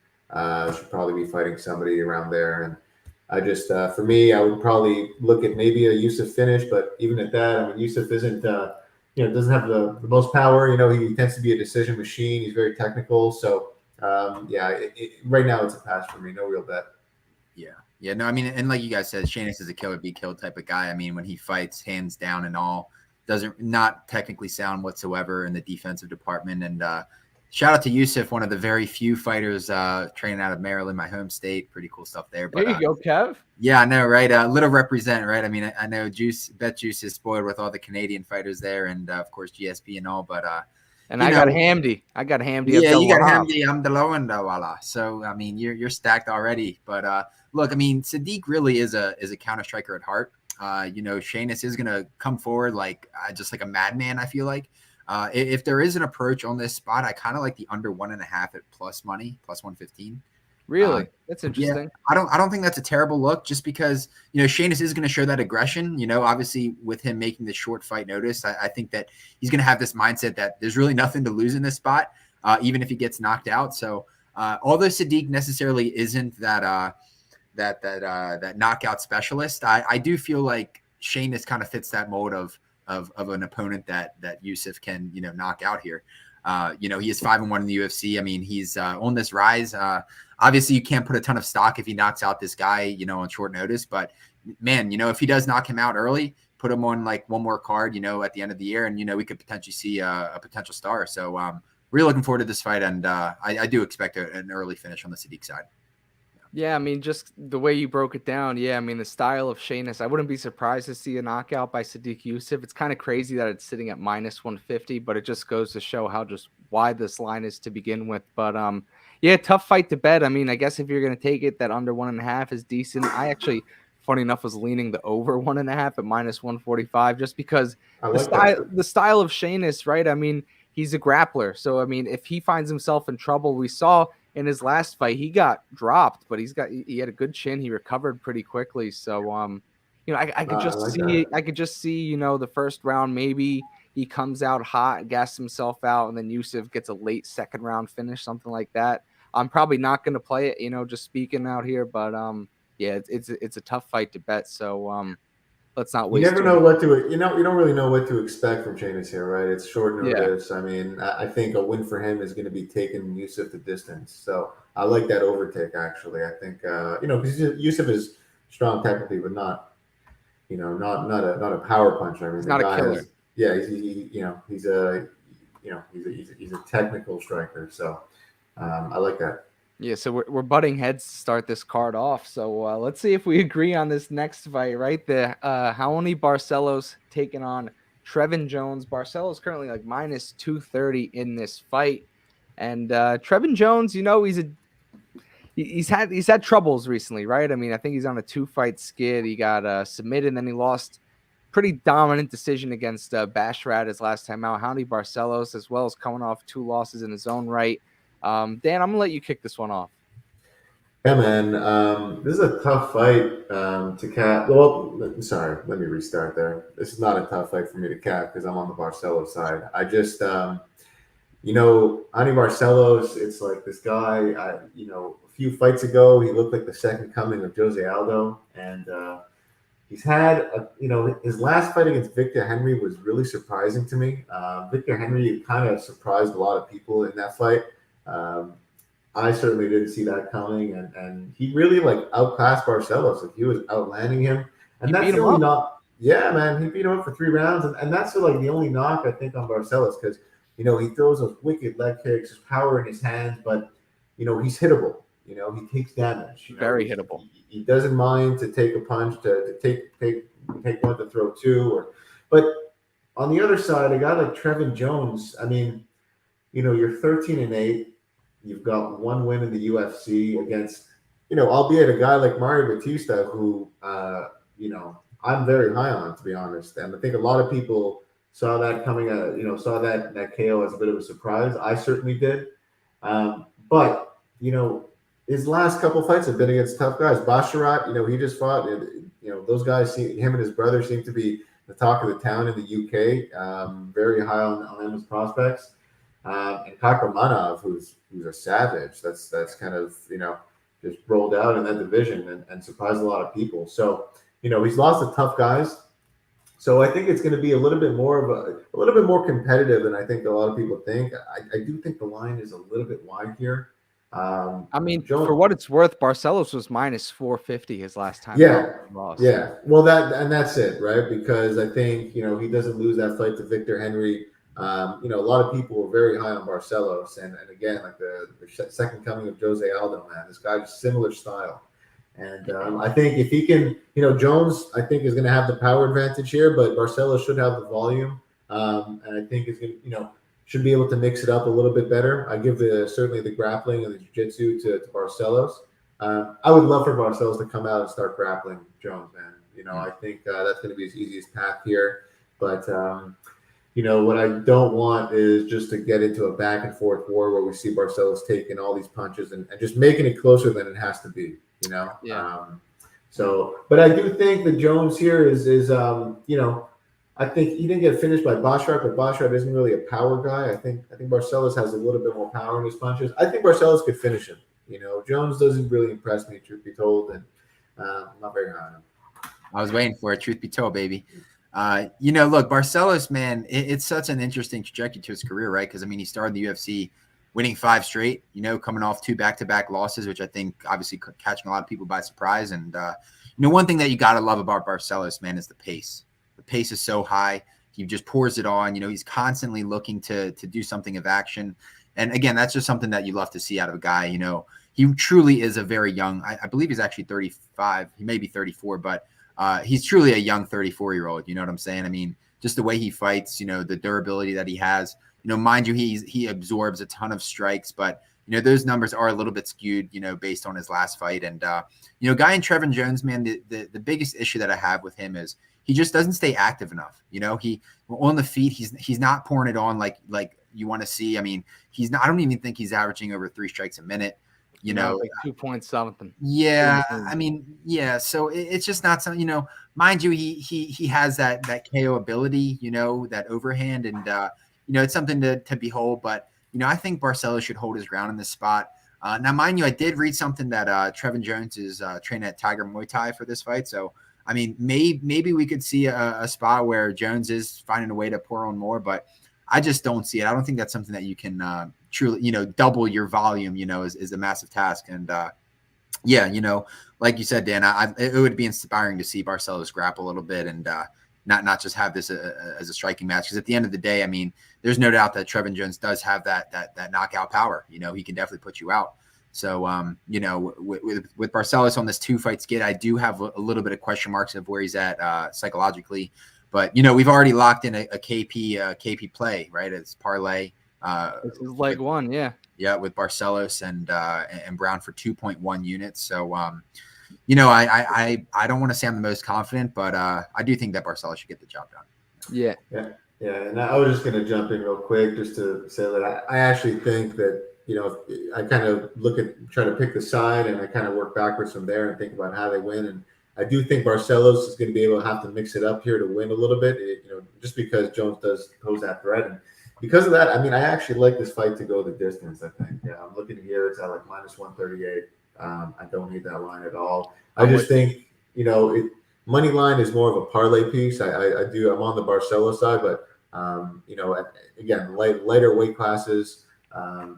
should probably be fighting somebody around there. And I just for me, I would probably look at maybe a Youssef finish, but even at that, I mean, Youssef isn't doesn't have the most power. He tends to be a decision machine. He's very technical. So right now it's a pass for me. No real bet. Yeah, no, I mean, and like you guys said, Shainis is a kill or be killed type of guy. I mean, when he fights, hands down and all, not technically sound whatsoever in the defensive department. And shout out to Youssef, one of the very few fighters training out of Maryland, my home state. Pretty cool stuff there. But, there you go, Kev. Yeah, I know, right? Little represent, right? I mean, I know Bet Juice is spoiled with all the Canadian fighters there, and of course GSP and all. But and I got Hamdi. Yeah, you got Hamdi. I'm Delawanda. So I mean, you're stacked already. But look, I mean, Sadiq really is a counter striker at heart. Shainis is gonna come forward just like a madman. I feel like if there is an approach on this spot, I kind of like the under 1.5 at plus money, plus 115. Really? That's interesting. Yeah, I don't think that's a terrible look, just because Shainis is going to show that aggression. Obviously with him making the short fight notice, I think that he's going to have this mindset that there's really nothing to lose in this spot, even if he gets knocked out. So although Sadiq necessarily isn't that knockout specialist, I do feel like Shainis kind of fits that mold of an opponent that Youssef can knock out here. He is 5-1 in the UFC. I mean, he's on this rise. Obviously, you can't put a ton of stock if he knocks out this guy, on short notice. But man, if he does knock him out early, put him on like one more card, at the end of the year, and we could potentially see a potential star. So really looking forward to this fight, and I do expect an early finish on the Sadiq side. Yeah, I mean, just the way you broke it down. Yeah, I mean, the style of Shainis, I wouldn't be surprised to see a knockout by Sadiq Youssef. It's kind of crazy that it's sitting at minus 150, but it just goes to show how just wide this line is to begin with. But yeah, tough fight to bet. I mean, I guess if you're going to take it, that under 1.5 is decent. I actually funny enough, was leaning the over 1.5 at -145, just because I like that. the style of Sheamus, right? I mean, he's a grappler. So, I mean, if he finds himself in trouble, we saw in his last fight, he got dropped, but he had a good chin. He recovered pretty quickly. So, I could I just like see, that. I could just see, the first round, maybe he comes out hot, gasses himself out, and then Yusuf gets a late second round finish, something like that. I'm probably not going to play it, just speaking out here, but, yeah, it's a tough fight to bet. So, let's not You waste never too know much. what to, you don't really know what to expect from Sheamus here, right? It's short Yeah. notice. I mean, I think a win for him is going to be taking Yusuf the distance. So I like that overtake, actually. I think, because Yusuf is strong technically, but not, not a power puncher. I mean, He's the not a guy killer. has, yeah, he's a, he's a technical striker. So I like that. Yeah, so we're butting heads to start this card off. So let's see if we agree on this next fight, right? The Raoni Barcelos taking on Trevin Jones. Barcelos currently like -230 in this fight, and Trevin Jones, he's had troubles recently, right? I mean, I think he's on a 2-fight skid. He got submitted, and then he lost pretty dominant decision against Basharat his last time out. Raoni Barcelos, as well as coming off 2 losses in his own right. Dan, I'm gonna let you kick this one off. Yeah, man. This is a tough fight to cap. Well, sorry, let me restart there. This is not a tough fight for me to cap because I'm on the Barcelos side. I just, Ani Barcelos, it's like this guy, a few fights ago, he looked like the second coming of Jose Aldo. And he's had, his last fight against Victor Henry was really surprising to me. Victor Henry kind of surprised a lot of people in that fight. I certainly didn't see that coming, and he really like outclassed Barcelos. Like he was outlanding him, and He that's beat the him only up. knock. Yeah, man, he beat him up for 3 rounds, and that's like the only knock I think on Barcelos because he throws those wicked leg kicks, his power in his hands, but he's hittable. He takes damage. Very hittable. He doesn't mind to take a punch, to take one to throw two, but on the other side, a guy like Trevin Jones. I mean, you're 13-8. You've got 1 win in the UFC against, albeit a guy like Mario Batista, who, I'm very high on, to be honest. And I think a lot of people saw that coming, saw that KO as a bit of a surprise. I certainly did. But, his last couple fights have been against tough guys. Basharat, he just fought. Those guys, him and his brother seem to be the talk of the town in the UK. Very high on them as prospects. And Kakramanov, who's a savage, that's kind of just rolled out in that division and surprised a lot of people. So he's lost to tough guys. So I think it's going to be a little bit more competitive than I think a lot of people think. I do think the line is a little bit wide here. I mean, Jones, for what it's worth, Barcelos was -450 his last time. Yeah, lost. yeah. Well, that's it, right? Because I think he doesn't lose that fight to Victor Henry. A lot of people were very high on Barcelos, and again, like the second coming of Jose Aldo, man, this guy just similar style. And I think if he can, Jones, I think is going to have the power advantage here, but Barcelos should have the volume, and I think is going to, should be able to mix it up a little bit better. I give certainly the grappling and the jiu-jitsu to Barcelos. I would love for Barcelos to come out and start grappling Jones, man. I think that's going to be his easiest path here, but. What I don't want is just to get into a back and forth war where we see Barcelos taking all these punches and just making it closer than it has to be, Yeah. But I do think that Jones here is I think he didn't get finished by Basharat, but Basharat isn't really a power guy. I think Barcelos has a little bit more power in his punches. I think Barcelos could finish him. Jones doesn't really impress me, truth be told, and I'm not very high on him. I was waiting for it, truth be told, baby. Look, Barcelos, man, it's such an interesting trajectory to his career, right? Because, I mean, he started the UFC winning 5 straight, coming off 2 back-to-back losses, which I think obviously catching a lot of people by surprise. And, one thing that you got to love about Barcelos, man, is the pace. The pace is so high. He just pours it on. He's constantly looking to do something of action. And, again, that's just something that you love to see out of a guy. He truly is a very young – I believe he's actually 35. He may be 34, but – he's truly a young 34-year-old. You know what I'm saying? I mean, just the way he fights, the durability that he has. Mind you, he absorbs a ton of strikes, but those numbers are a little bit skewed, based on his last fight. And, guy in Trevin Jones, man, the biggest issue that I have with him is he just doesn't stay active enough. He on the feet, he's not pouring it on like you want to see. I mean, I don't even think he's averaging over 3 strikes a minute. Like 2 point something. Yeah, I mean, yeah. So it's just not something. Mind you, he has that KO ability. That overhand, and it's something to behold. But I think Barcelos should hold his ground in this spot. Now, mind you, I did read something that Trevin Jones is training at Tiger Muay Thai for this fight. So I mean, maybe we could see a spot where Jones is finding a way to pour on more, but I just don't see it. I don't think that's something that you can truly, double your volume, is a massive task. And like you said, Dan, it would be inspiring to see Barcelos grapple a little bit and not just have this as a striking match. Because at the end of the day, I mean, there's no doubt that Trevin Jones does have that knockout power. He can definitely put you out. So, with Barcelos on this 2-fight skid, I do have a little bit of question marks of where he's at psychologically. But, we've already locked in a KP play, right? It's parlay. This is leg 1, yeah. Yeah, with Barcelos and Brown for 2.1 units. So, I don't want to say I'm the most confident, but I do think that Barcelos should get the job done. Yeah. Yeah. And I was just going to jump in real quick just to say that I actually think that, I kind of try to pick the side, and I kind of work backwards from there and think about how they win. And I do think Barcelos is going to be able to have to mix it up here to win a little bit, just because Jones does pose that threat. And because of that, I mean, I actually like this fight to go the distance, I think. Yeah, I'm looking here. It's at like -138. I don't need that line at all. I just think, money line is more of a parlay piece. I'm on the Barcelos side, but, again, lighter weight classes.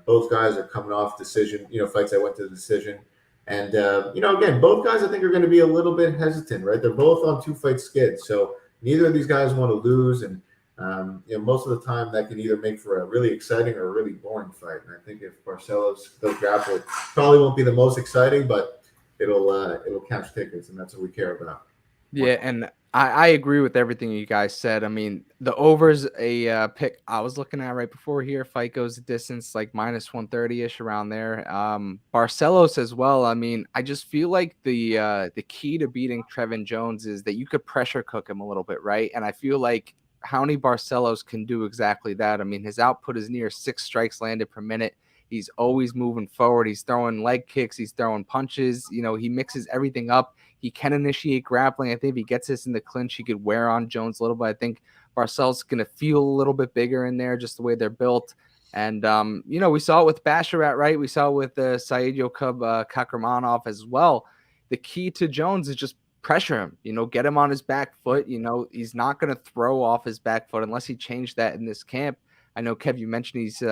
Both guys are coming off decision, fights that went to the decision. And, again, both guys I think are going to be a little bit hesitant, right? They're both on 2-fight skids. So neither of these guys want to lose. And, most of the time that can either make for a really exciting or a really boring fight. And I think if Barcelos does grapple, it probably won't be the most exciting, but it'll catch tickets, and that's what we care about. Yeah, and I agree with everything you guys said. I mean, the over's a pick I was looking at right before here. Fight goes the distance, like -130-ish around there. Barcelos as well. I mean, I just feel like the key to beating Trevin Jones is that you could pressure cook him a little bit, right? And I feel like Howney Barcelos can do exactly that. I mean, his output is near 6 strikes landed per minute. He's always moving forward. He's throwing leg kicks. He's throwing punches. He mixes everything up. He can initiate grappling. I think if he gets this in the clinch, he could wear on Jones a little bit. I think Barcelos is going to feel a little bit bigger in there, just the way they're built. And, we saw it with Basharat, right? We saw it with Said Yokub Kakramanov as well. The key to Jones is just pressure him, get him on his back foot. He's not going to throw off his back foot unless he changed that in this camp. I know, Kev, you mentioned he's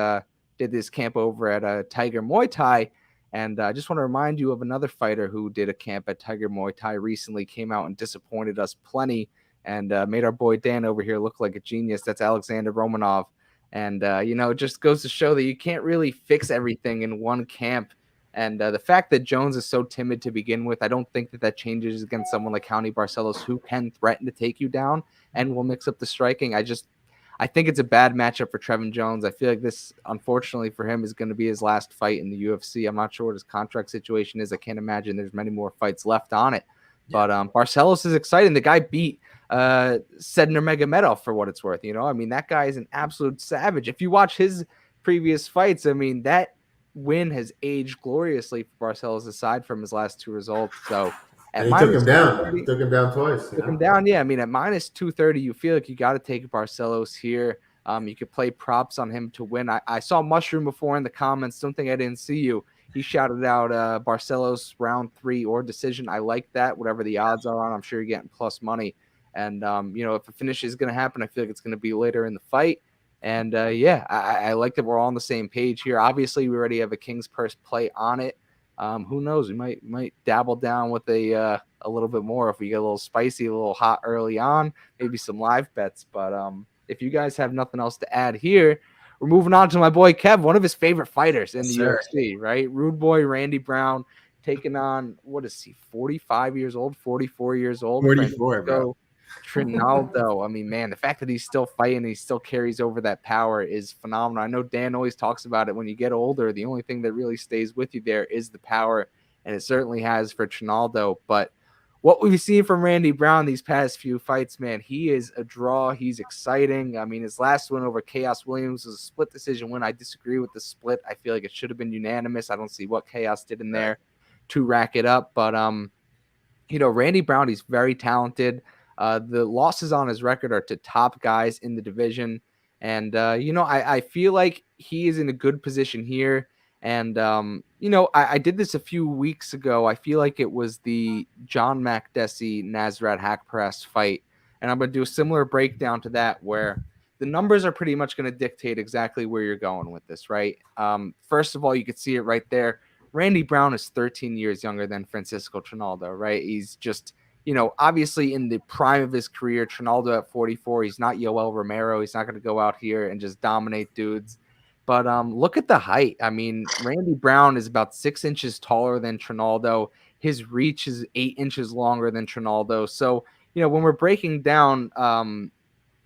did this camp over at Tiger Muay Thai. And I just want to remind you of another fighter who did a camp at Tiger Muay Thai recently, came out and disappointed us plenty and made our boy Dan over here look like a genius. That's Alexander Romanov. And, it just goes to show that you can't really fix everything in one camp. And the fact that Jones is so timid to begin with, I don't think that changes against someone like Howney Barcelos, who can threaten to take you down and will mix up the striking. I think it's a bad matchup for Trevin Jones. I feel like this, unfortunately for him, is going to be his last fight in the UFC. I'm not sure what his contract situation is. I can't imagine there's many more fights left on it. Yeah. But Barcelos is exciting. The guy beat Sedner Magomedov for what it's worth. I mean, that guy is an absolute savage. If you watch his previous fights, I mean, that win has aged gloriously for Barcelos aside from his last 2 results. So and he took him down. He took him down twice. Took him down, yeah. I mean, at -230, you feel like you got to take Barcelos here. You could play props on him to win. I saw Mushroom before in the comments. Don't think I didn't see you. He shouted out Barcelos round 3 or decision. I like that. Whatever the odds are on, I'm sure you're getting plus money. And, if a finish is going to happen, I feel like it's going to be later in the fight. And, I like that we're all on the same page here. Obviously, we already have a King's Purse play on it. Who knows? We might dabble down with a little bit more if we get a little spicy, a little hot early on, maybe some live bets. But if you guys have nothing else to add here, we're moving on to my boy Kev, one of his favorite fighters in the UFC, right? Rude boy Randy Brown taking on, what is he, 45 years old, 44 years old? 44, bro. Trinaldo, I mean, man, the fact that he's still fighting, he still carries over that power is phenomenal. I know Dan always talks about it. When you get older, the only thing that really stays with you there is the power, and it certainly has for Trinaldo. But what we've seen from Randy Brown these past few fights, man, he is a draw. He's exciting. I mean, his last win over Chaos Williams was a split decision win. I disagree with the split. I feel like it should have been unanimous. I don't see what Chaos did in there to rack it up. But Randy Brown, he's very talented. The losses on his record are to top guys in the division. And, I feel like he is in a good position here. And, I did this a few weeks ago. I feel like it was the John Makdessi Nasrat Hakparas fight. And I'm going to do a similar breakdown to that where the numbers are pretty much going to dictate exactly where you're going with this, right? First of all, you could see it right there. Randy Brown is 13 years younger than Francisco Trinaldo, right? He's just, obviously in the prime of his career. Trinaldo at 44, he's not Yoel Romero. He's not going to go out here and just dominate dudes. But look at the height. I mean, Randy Brown is about 6 inches taller than Trinaldo. His reach is 8 inches longer than Trinaldo. So, when we're breaking down,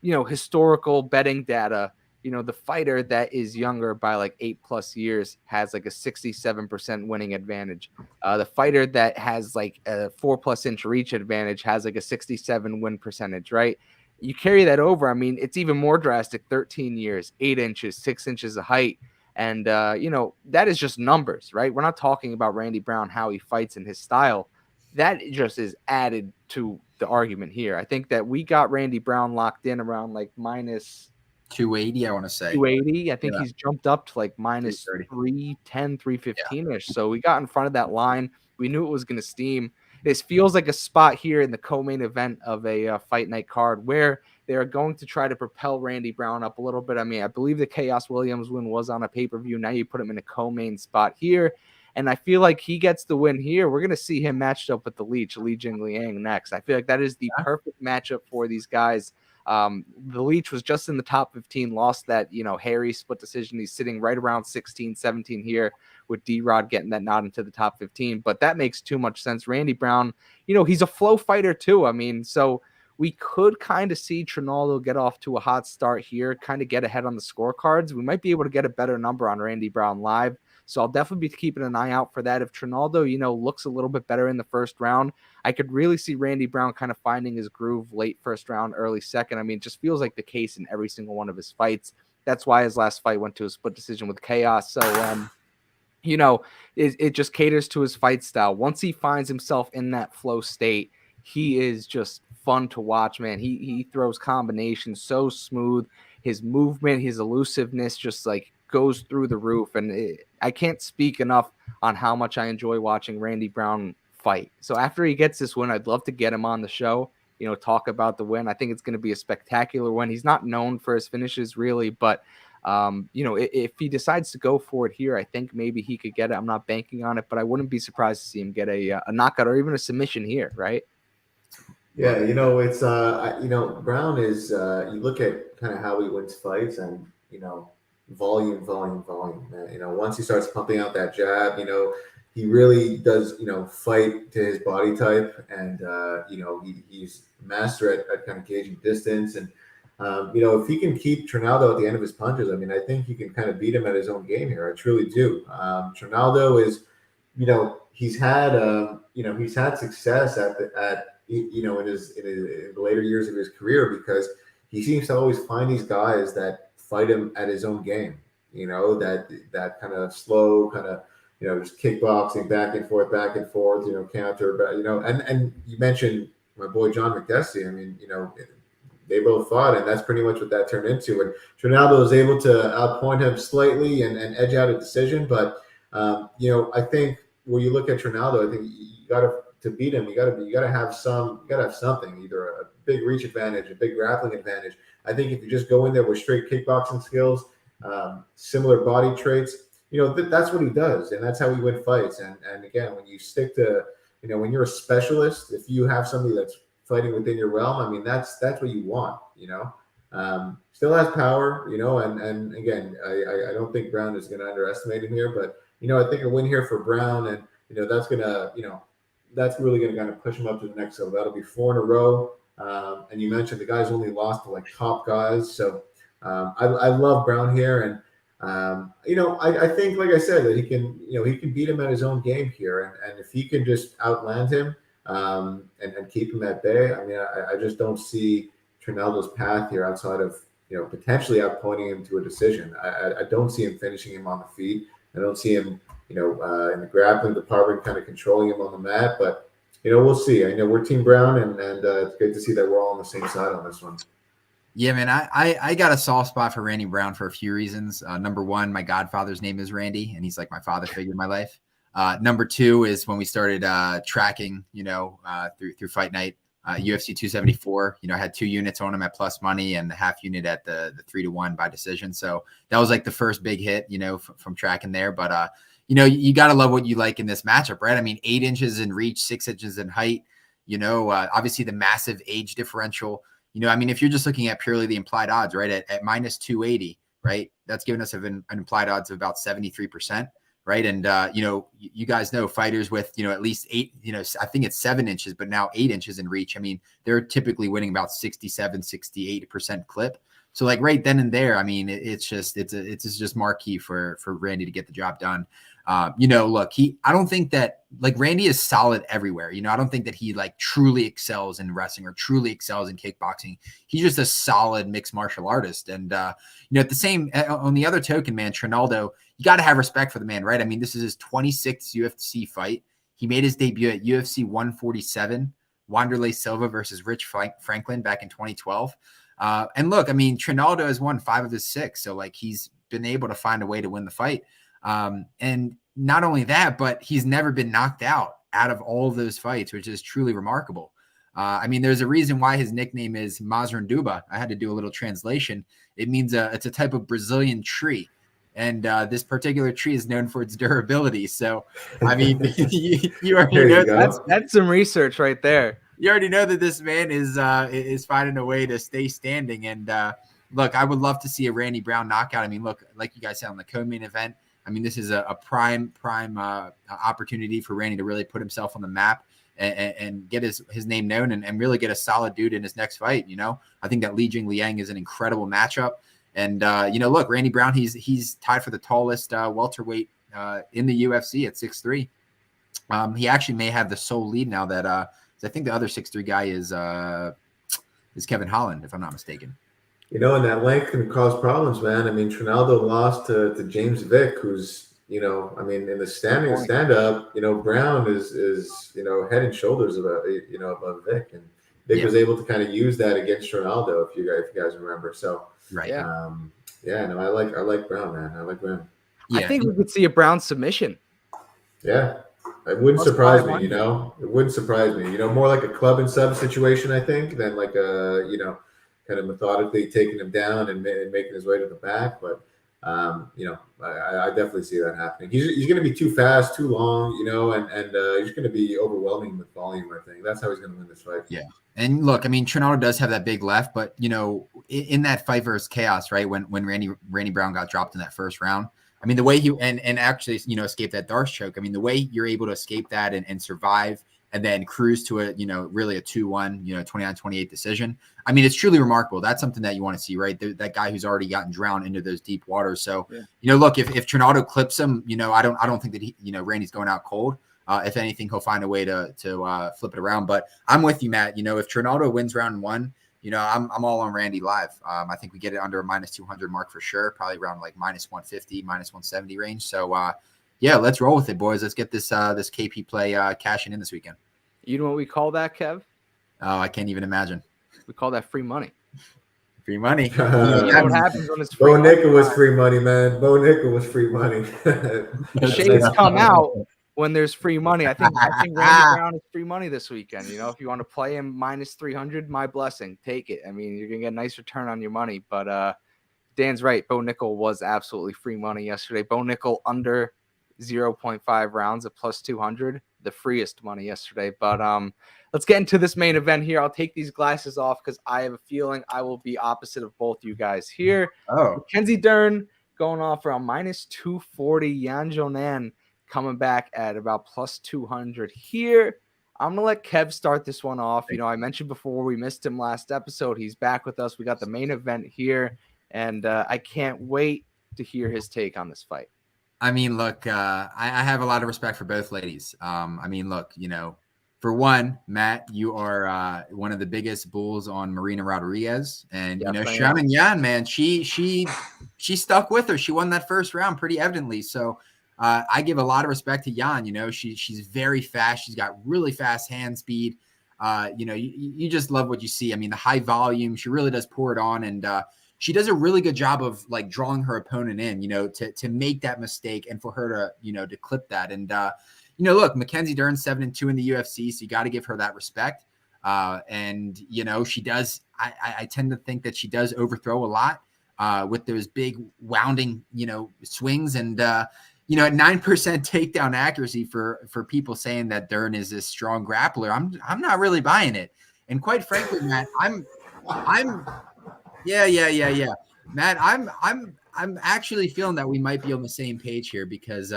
historical betting data, the fighter that is younger by like 8+ years has like a 67% winning advantage. The fighter that has like a 4+ inch reach advantage has like a 67 win percentage, right? You carry that over. I mean, it's even more drastic, 13 years, 8 inches, 6 inches of height. And, that is just numbers, right? We're not talking about Randy Brown, how he fights and his style. That just is added to the argument here. I think that we got Randy Brown locked in around like minus 280, I want to say. 280. I think he's jumped up to like minus 310, 315-ish. So we got in front of that line. We knew it was going to steam. This feels like a spot here in the co-main event of a fight night card where they are going to try to propel Randy Brown up a little bit. I mean, I believe the Chaos Williams win was on a pay-per-view. Now you put him in a co-main spot here. And I feel like he gets the win here. We're going to see him matched up with the Leech, Li Jingliang, next. I feel like that is the perfect matchup for these guys. The Leech was just in the top 15, lost that, hairy split decision. He's sitting right around 16, 17 here with D-Rod getting that nod into the top 15. But that makes too much sense. Randy Brown, he's a flow fighter too. I mean, so we could kind of see Trinaldo get off to a hot start here, kind of get ahead on the scorecards. We might be able to get a better number on Randy Brown live. So I'll definitely be keeping an eye out for that. If Trinaldo, looks a little bit better in the first round, I could really see Randy Brown kind of finding his groove late first round, early second. I mean, it just feels like the case in every single one of his fights. That's why his last fight went to a split decision with Chaos. So, it just caters to his fight style. Once he finds himself in that flow state, he is just fun to watch, man. He throws combinations so smooth. His movement, his elusiveness just like goes through the roof. And I can't speak enough on how much I enjoy watching Randy Brown fight. So after he gets this win, I'd love to get him on the show, talk about the win. I think it's going to be a spectacular win. He's not known for his finishes really, but if he decides to go for it here, I think maybe he could get it. I'm not banking on it, but I wouldn't be surprised to see him get a knockout or even a submission here, right? Yeah, it's Brown is you look at kind of how he wins fights and volume. Once he starts pumping out that jab, he really does fight to his body type, and he's master at kind of gauging distance, and if he can keep Trinaldo at the end of his punches, I mean, I think he can kind of beat him at his own game here. I truly do. Trinaldo is, he's had success at in the later years of his career because he seems to always find these guys that fight him at his own game. That kind of slow, kind of just kickboxing back and forth, counter. And you mentioned my boy John Makdessi. I mean, they both fought, and that's pretty much what that turned into. And Trinaldo was able to outpoint him slightly and edge out a decision. But I think when you look at Trinaldo, I think you got to beat him. You got to have something, either a big reach advantage, a big grappling advantage. I think if you just go in there with straight kickboxing skills, similar body traits, that's what he does, and that's how he wins fights. And again, when you stick to, when you're a specialist, if you have somebody that's fighting within your realm, I mean, that's what you want. Still has power, and again, I don't think Brown is going to underestimate him here, but I think a win here for Brown, and that's really going to kind of push him up to the next level. That'll be 4 in a row. And you mentioned the guy's only lost to like top guys. So I love Brown here. And, I think, like I said, that he can beat him at his own game here. And if he can just outland him and keep him at bay, I mean, I just don't see Trinaldo's path here outside of, potentially outpointing him to a decision. I don't see him finishing him on the feet. I don't see him, in the grappling department kind of controlling him on the mat. But, we'll see. I know we're Team Brown, and it's great to see that we're all on the same side on this one. Yeah, man, I got a soft spot for Randy Brown for a few reasons. Number one, my godfather's name is Randy, and he's like my father figure in my life. Number two is when we started tracking, through Fight Night, UFC 274. I had 2 units on him at plus money and the half unit at the 3-1 by decision. So that was like the first big hit, from tracking there. But you got to love what you like in this matchup, right? I mean, 8 inches in reach, 6 inches in height. Obviously the massive age differential. I mean, if you're just looking at purely the implied odds, right, at minus 280, right, that's giving us an implied odds of about 73%, right? And, you guys know fighters with, at least 8, I think it's 7 inches, but now 8 inches in reach. I mean, they're typically winning about 67, 68% clip. So like right then and there, I mean, it's just marquee for Randy to get the job done. Look, I don't think that like Randy is solid everywhere. I don't think that he like truly excels in wrestling or truly excels in kickboxing. He's just a solid mixed martial artist. And, at the same, on the other token, man, Trinaldo, you got to have respect for the man, right? I mean, this is his 26th UFC fight. He made his debut at UFC 147, Wanderlei Silva versus Rich Franklin back in 2012. And look, I mean, Trinaldo has won 5 of his 6. So like he's been able to find a way to win the fight. And not only that, but he's never been knocked out of all of those fights, which is truly remarkable. I mean, there's a reason why his nickname is Mazranduba. I had to do a little translation. It means it's a type of Brazilian tree. And this particular tree is known for its durability. So, I mean, you already know that's some research right there. You already know that this man is finding a way to stay standing. And look, I would love to see a Randy Brown knockout. I mean, look, like you guys said on the co-main event, I mean, this is a prime opportunity for Randy to really put himself on the map and get his name known and really get a solid dude in his next fight. I think that Li Jing Liang is an incredible matchup. And, look, Randy Brown, he's tied for the tallest welterweight in the UFC at 6'3". He actually may have the sole lead now that I think the other 6'3" guy is Kevin Holland, if I'm not mistaken. And that length can cause problems, man. I mean, Trinaldo lost to James Vick, who's, I mean, in the stand up, Brown is head and shoulders above Vick, and Vick was able to kind of use that against Trinaldo, if you guys remember. So, right. I like Brown, man. I like Brown. Yeah. I think we could see a Brown submission. Yeah. It wouldn't surprise me, It wouldn't surprise me. More like a club and sub situation, I think, than like a, kind of methodically taking him down and making his way to the back. But, I definitely see that happening. He's going to be too fast, too long, and he's going to be overwhelming with volume, I think. That's how he's going to win this fight. Yeah. And look, I mean, Trinaldo does have that big left, but, in that fight versus Chaos, right, when Randy Brown got dropped in that first round, I mean, the way he and actually, escape that Darce choke. I mean, the way you're able to escape that and survive and then cruise to a, really a 2-1, 29-28 decision. I mean, it's truly remarkable. That's something that you want to see, right? That guy who's already gotten drowned into those deep waters. So, look, if Trinaldo clips him, I don't think that he, Randy's going out cold. If anything, he'll find a way to flip it around. But I'm with you, Matt. If Trinaldo wins round 1, I'm all on Randy live. I think we get it under a minus 200 mark for sure, probably around like minus 150, minus 170 range. So, let's roll with it, boys. Let's get this KP play cashing in this weekend. You know what we call that, Kev? Oh, I can't even imagine. We call that free money. Free money. You know what happens when it's free Bo Nickel was free money, man. Bo Nickel was free money. Shades come out when there's free money. I think Randy Brown is free money this weekend. If you want to play him minus 300, my blessing. Take it. I mean, you're going to get a nice return on your money. But Dan's right. Bo Nickel was absolutely free money yesterday. Bo Nickel under 0.5 rounds at plus 200, the freest money yesterday. But let's get into this main event here. I'll take these glasses off because I have a feeling I will be opposite of both you guys here. Mackenzie Dern going off around minus 240. Yan Jonan coming back at about plus 200 here. I'm going to let Kev start this one off. You know, I mentioned before we missed him last episode. He's back with us. We got the main event here, and I can't wait to hear his take on this fight. I mean, look, I have a lot of respect for both ladies. I mean, look, you know, for one, Matt, you are one of the biggest bulls on Marina Rodriguez, and you know, Xiaonan Yan, man, she stuck with her. She won that first round pretty evidently. So I give a lot of respect to Yan. You know, she's very fast. She's got really fast hand speed. You know, you just love what you see. I mean, the high volume. She really does pour it on, and she does a really good job of like drawing her opponent in, you know, to make that mistake and for her to, you know, to clip that. And, you know, look, Mackenzie Dern's 7-2 in the UFC, so you got to give her that respect. And, you know, she does, I tend to think that she does overthrow a lot with those big wounding, you know, swings. And, you know, at 9% takedown accuracy for people saying that Dern is a strong grappler, I'm not really buying it. And quite frankly, Matt, Yeah. Matt, I'm actually feeling that we might be on the same page here because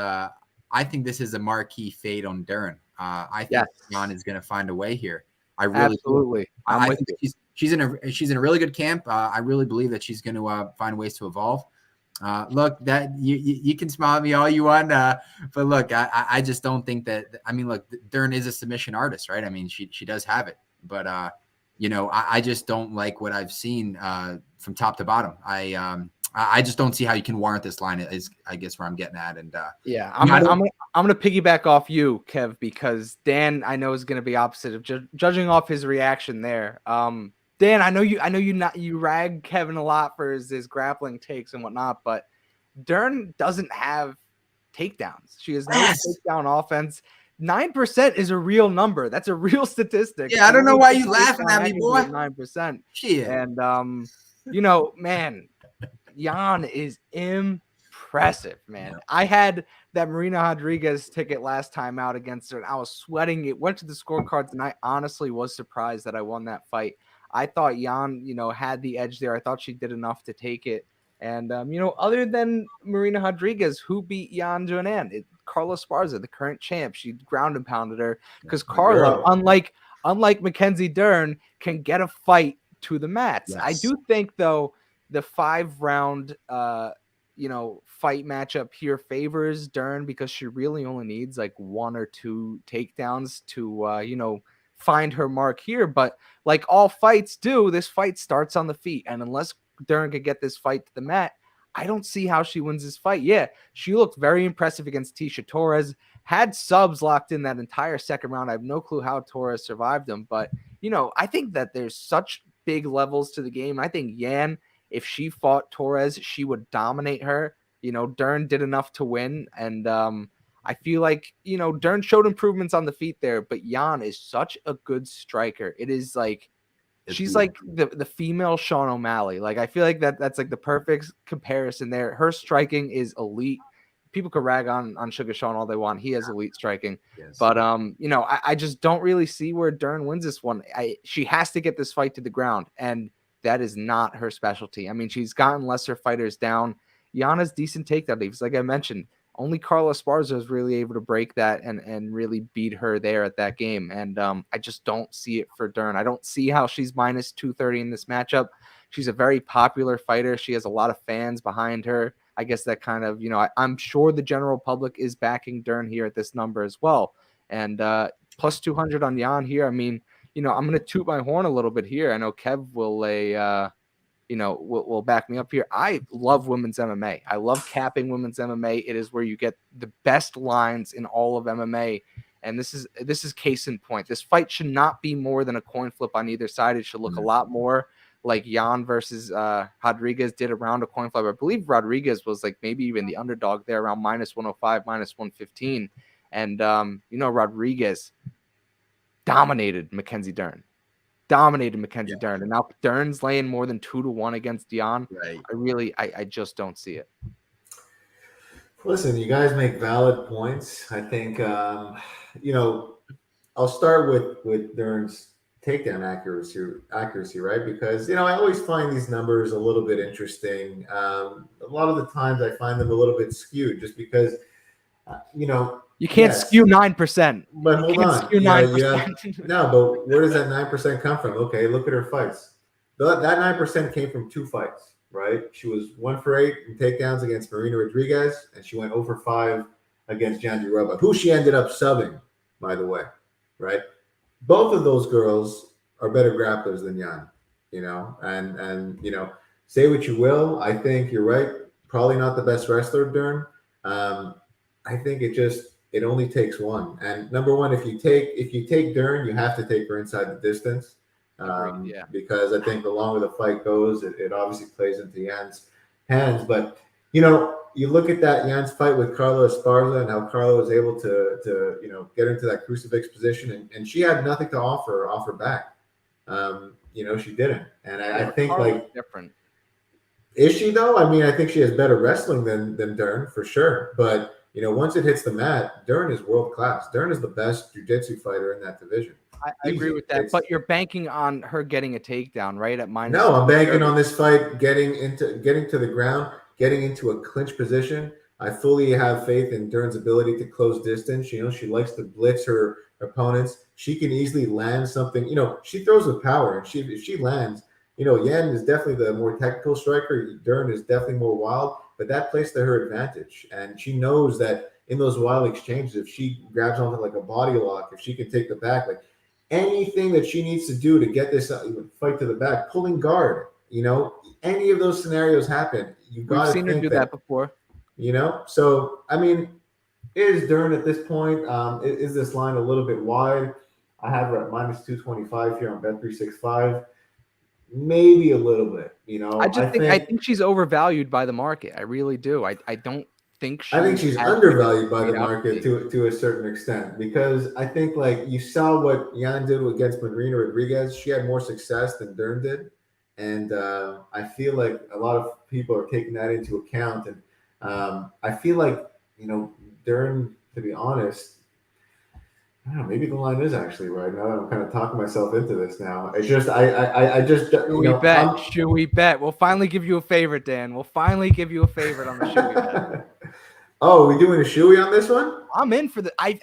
I think this is a marquee fade on Dern. I think Yan is going to find a way here. I really absolutely. I think she's in a really good camp. I really believe that she's going to find ways to evolve. Look, that you can smile at me all you want, but look, I just don't think that. I mean, look, Dern is a submission artist, right? I mean, she does have it, but you know, I just don't like what I've seen from top to bottom. I just don't see how you can warrant this line. Is I guess where I'm getting at. And yeah, I'm gonna piggyback off you, Kev, because Dan I know is gonna be opposite of judging off his reaction there. Dan, I know you rag Kevin a lot for his grappling takes and whatnot, but Dern doesn't have takedowns. She has no takedown offense. 9% is a real number. That's a real statistic. Yeah, I don't know why you laughing at me, boy. 9%. Shit. And you know, man, Yan is impressive, man. Yeah. I had that Marina Rodriguez ticket last time out against her, and I was sweating. It went to the scorecards, and I honestly was surprised that I won that fight. I thought Yan, you know, had the edge there. I thought she did enough to take it. And, you know, other than Marina Rodriguez, who beat Yan Jonan? Carla Esparza, the current champ. She ground and pounded her because Carla, unlike Mackenzie Dern, can get a fight to the mats. Yes. I do think, though, the 5-round, you know, fight matchup here favors Dern because she really only needs like 1 or 2 takedowns to, you know, find her mark here. But like all fights do, this fight starts on the feet. And unless Dern could get this fight to the mat, I don't see how she wins this fight. Yeah, she looked very impressive against Tecia Torres, had subs locked in that entire second round. I have no clue how Torres survived them. But, you know, I think that there's such big levels to the game. I think Yan, if she fought Torres, she would dominate her. You know, Dern did enough to win. And I feel like, you know, Dern showed improvements on the feet there, but Yan is such a good striker. It is like, she's like the female Sean O'Malley. Like, I feel like that's like the perfect comparison there. Her striking is elite. People could rag on Sugar Sean all they want. He has elite striking. Yes. But, you know, I just don't really see where Dern wins this one. She has to get this fight to the ground, and that is not her specialty. I mean, she's gotten lesser fighters down. Yana's decent takedown defense. Like I mentioned, only Carla Esparza is really able to break that and really beat her there at that game. And I just don't see it for Dern. I don't see how she's minus 230 in this matchup. She's a very popular fighter. She has a lot of fans behind her. I guess that kind of, you know, I'm sure the general public is backing Dern here at this number as well. And plus 200 on Yan here. I mean, you know, I'm going to toot my horn a little bit here. I know Kev will you know, will back me up here. I love women's MMA. I love capping women's MMA. It is where you get the best lines in all of MMA. And this is case in point. This fight should not be more than a coin flip on either side. It should look a lot more like Yan versus Rodriguez did around a coin flip. I believe Rodriguez was like maybe even the underdog there around minus 105, minus 115. And, you know, Rodriguez dominated Mackenzie Dern. Dern, and now Dern's laying more than 2-1 against Yan. Right. I just don't see it. Listen, you guys make valid points. I think you know, I'll start with Dern's takedown accuracy, right? Because, you know, I always find these numbers a little bit interesting. A lot of the times I find them a little bit skewed just because you know, You can't Yes. skew 9%. But hold You can't on. skew You have 9%. no, but where does that 9% come from? Okay, look at her fights. That 9% came from 2 fights, right? She was 1 for 8 in takedowns against Marina Rodriguez, and she went 0 for 5 against Janji Roba, who she ended up subbing, by the way, right? Both of those girls are better grapplers than Yan, and say what you will. I think you're right. Probably not the best wrestler, Dern. I think it only takes one. And number one, if you take Dern, you have to take her inside the distance. Agreed, yeah. Because I think the longer the fight goes, it obviously plays into Yan's hands. But you look at that Jan's fight with Carlo Esparza and how Carlo was able to get into that crucifix position, and she had nothing to offer back. She didn't, and I think Carlo's different. Is she though? I mean, I think she has better wrestling than Dern for sure. But once it hits the mat, Dern is world class. Dern is the best jiu-jitsu fighter in that division. I agree with that, but you're banking on her getting a takedown, right? At minus. No, I'm banking on this fight getting to the ground, getting into a clinch position. I fully have faith in Dern's ability to close distance. She likes to blitz her opponents. She can easily land something. She throws with power, and if she lands, Yan is definitely the more technical striker. Dern is definitely more wild, but that plays to her advantage, and she knows that in those wild exchanges, if she grabs onto like a body lock, if she can take the back, like anything that she needs to do to get this fight to the back, pulling guard, any of those scenarios happen. You got to think her do that before. So I mean, is Dern at this point? Is this line a little bit wide? I have her at minus 225 here on Bet365. Maybe a little bit. I think she's overvalued by the market. I really do. I don't think I think she's undervalued by the market to a certain extent, because I think like you saw what Yan did against Marina Rodriguez. She had more success than Dern did, and I feel like a lot of people are taking that into account. And I feel like Dern, to be honest, I don't know, maybe the line is actually right. Now that I'm kind of talking myself into this now. It's just I just Should we bet? We'll finally give you a favorite, Dan. We'll finally give you a favorite on the should we bet. Oh, are we doing a shoey on this one? I'm in for the. I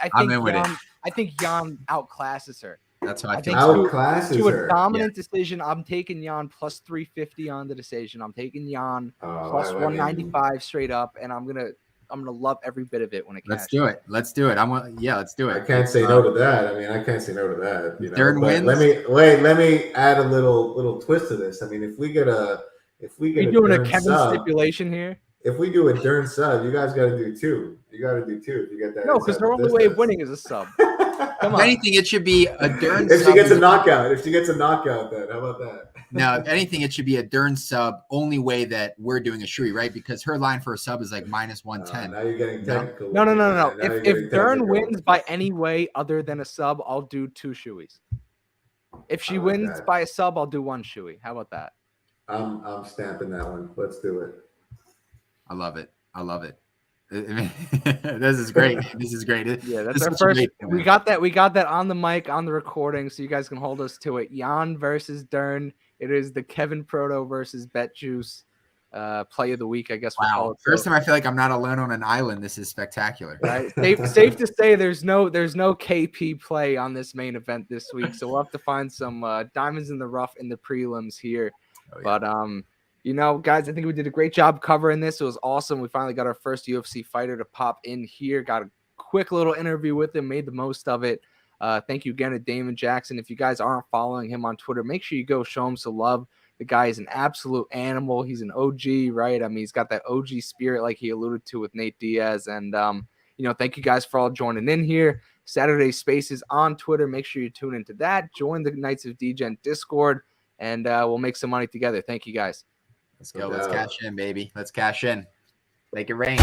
think Jan outclasses her. That's how I feel. Outclasses her. To a dominant decision, I'm taking Jan plus 350 on the decision. I'm taking Jan plus 195 straight up, and I'm gonna love every bit of it when it comes. Let's do it. Let's do it. Let's do it. I can't say no to that. I mean, I can't say no to that. Dern wins. Let me add a little twist to this. I mean, if we doing a Kevin stipulation here. If we do a Dern sub, you guys got to do 2. You got to do 2 if you get that. No, because her only way of winning is a sub. Come on. If anything, it should be a Dern if sub. She gets a knockout. If she gets a knockout, then how about that? No, if anything, it should be a Dern sub. Only way that we're doing a shoey, right? Because her line for a sub is like minus 110. Now you're getting technical. No. If Dern wins by any way other than a sub, I'll do 2 shoeys. If she wins by a sub, I'll do 1 shoey. How about that? I'm stamping that one. Let's do it. I love it. This is great. Yeah, that's our first. We got that on the mic, on the recording, so you guys can hold us to it. Jan versus Dern. It is the Kevin Proto versus Bet Juice play of the week, I guess. Wow. First time I feel like I'm not alone on an island. This is spectacular. Right. Safe to say there's no KP play on this main event this week, so we'll have to find some diamonds in the rough in the prelims here. Oh, yeah. But guys, I think we did a great job covering this. It was awesome. We finally got our first UFC fighter to pop in here. Got a quick little interview with him, made the most of it. Thank you again to Damon Jackson. If you guys aren't following him on Twitter, make sure you go show him some love. The guy is an absolute animal. He's an OG, right? I mean, he's got that OG spirit like he alluded to with Nate Diaz. And, thank you guys for all joining in here. Saturday Spaces on Twitter. Make sure you tune into that. Join the Knights of DGen Discord, and we'll make some money together. Thank you, guys. Let's go. Let's cash in, baby. Let's cash in. Make it rain.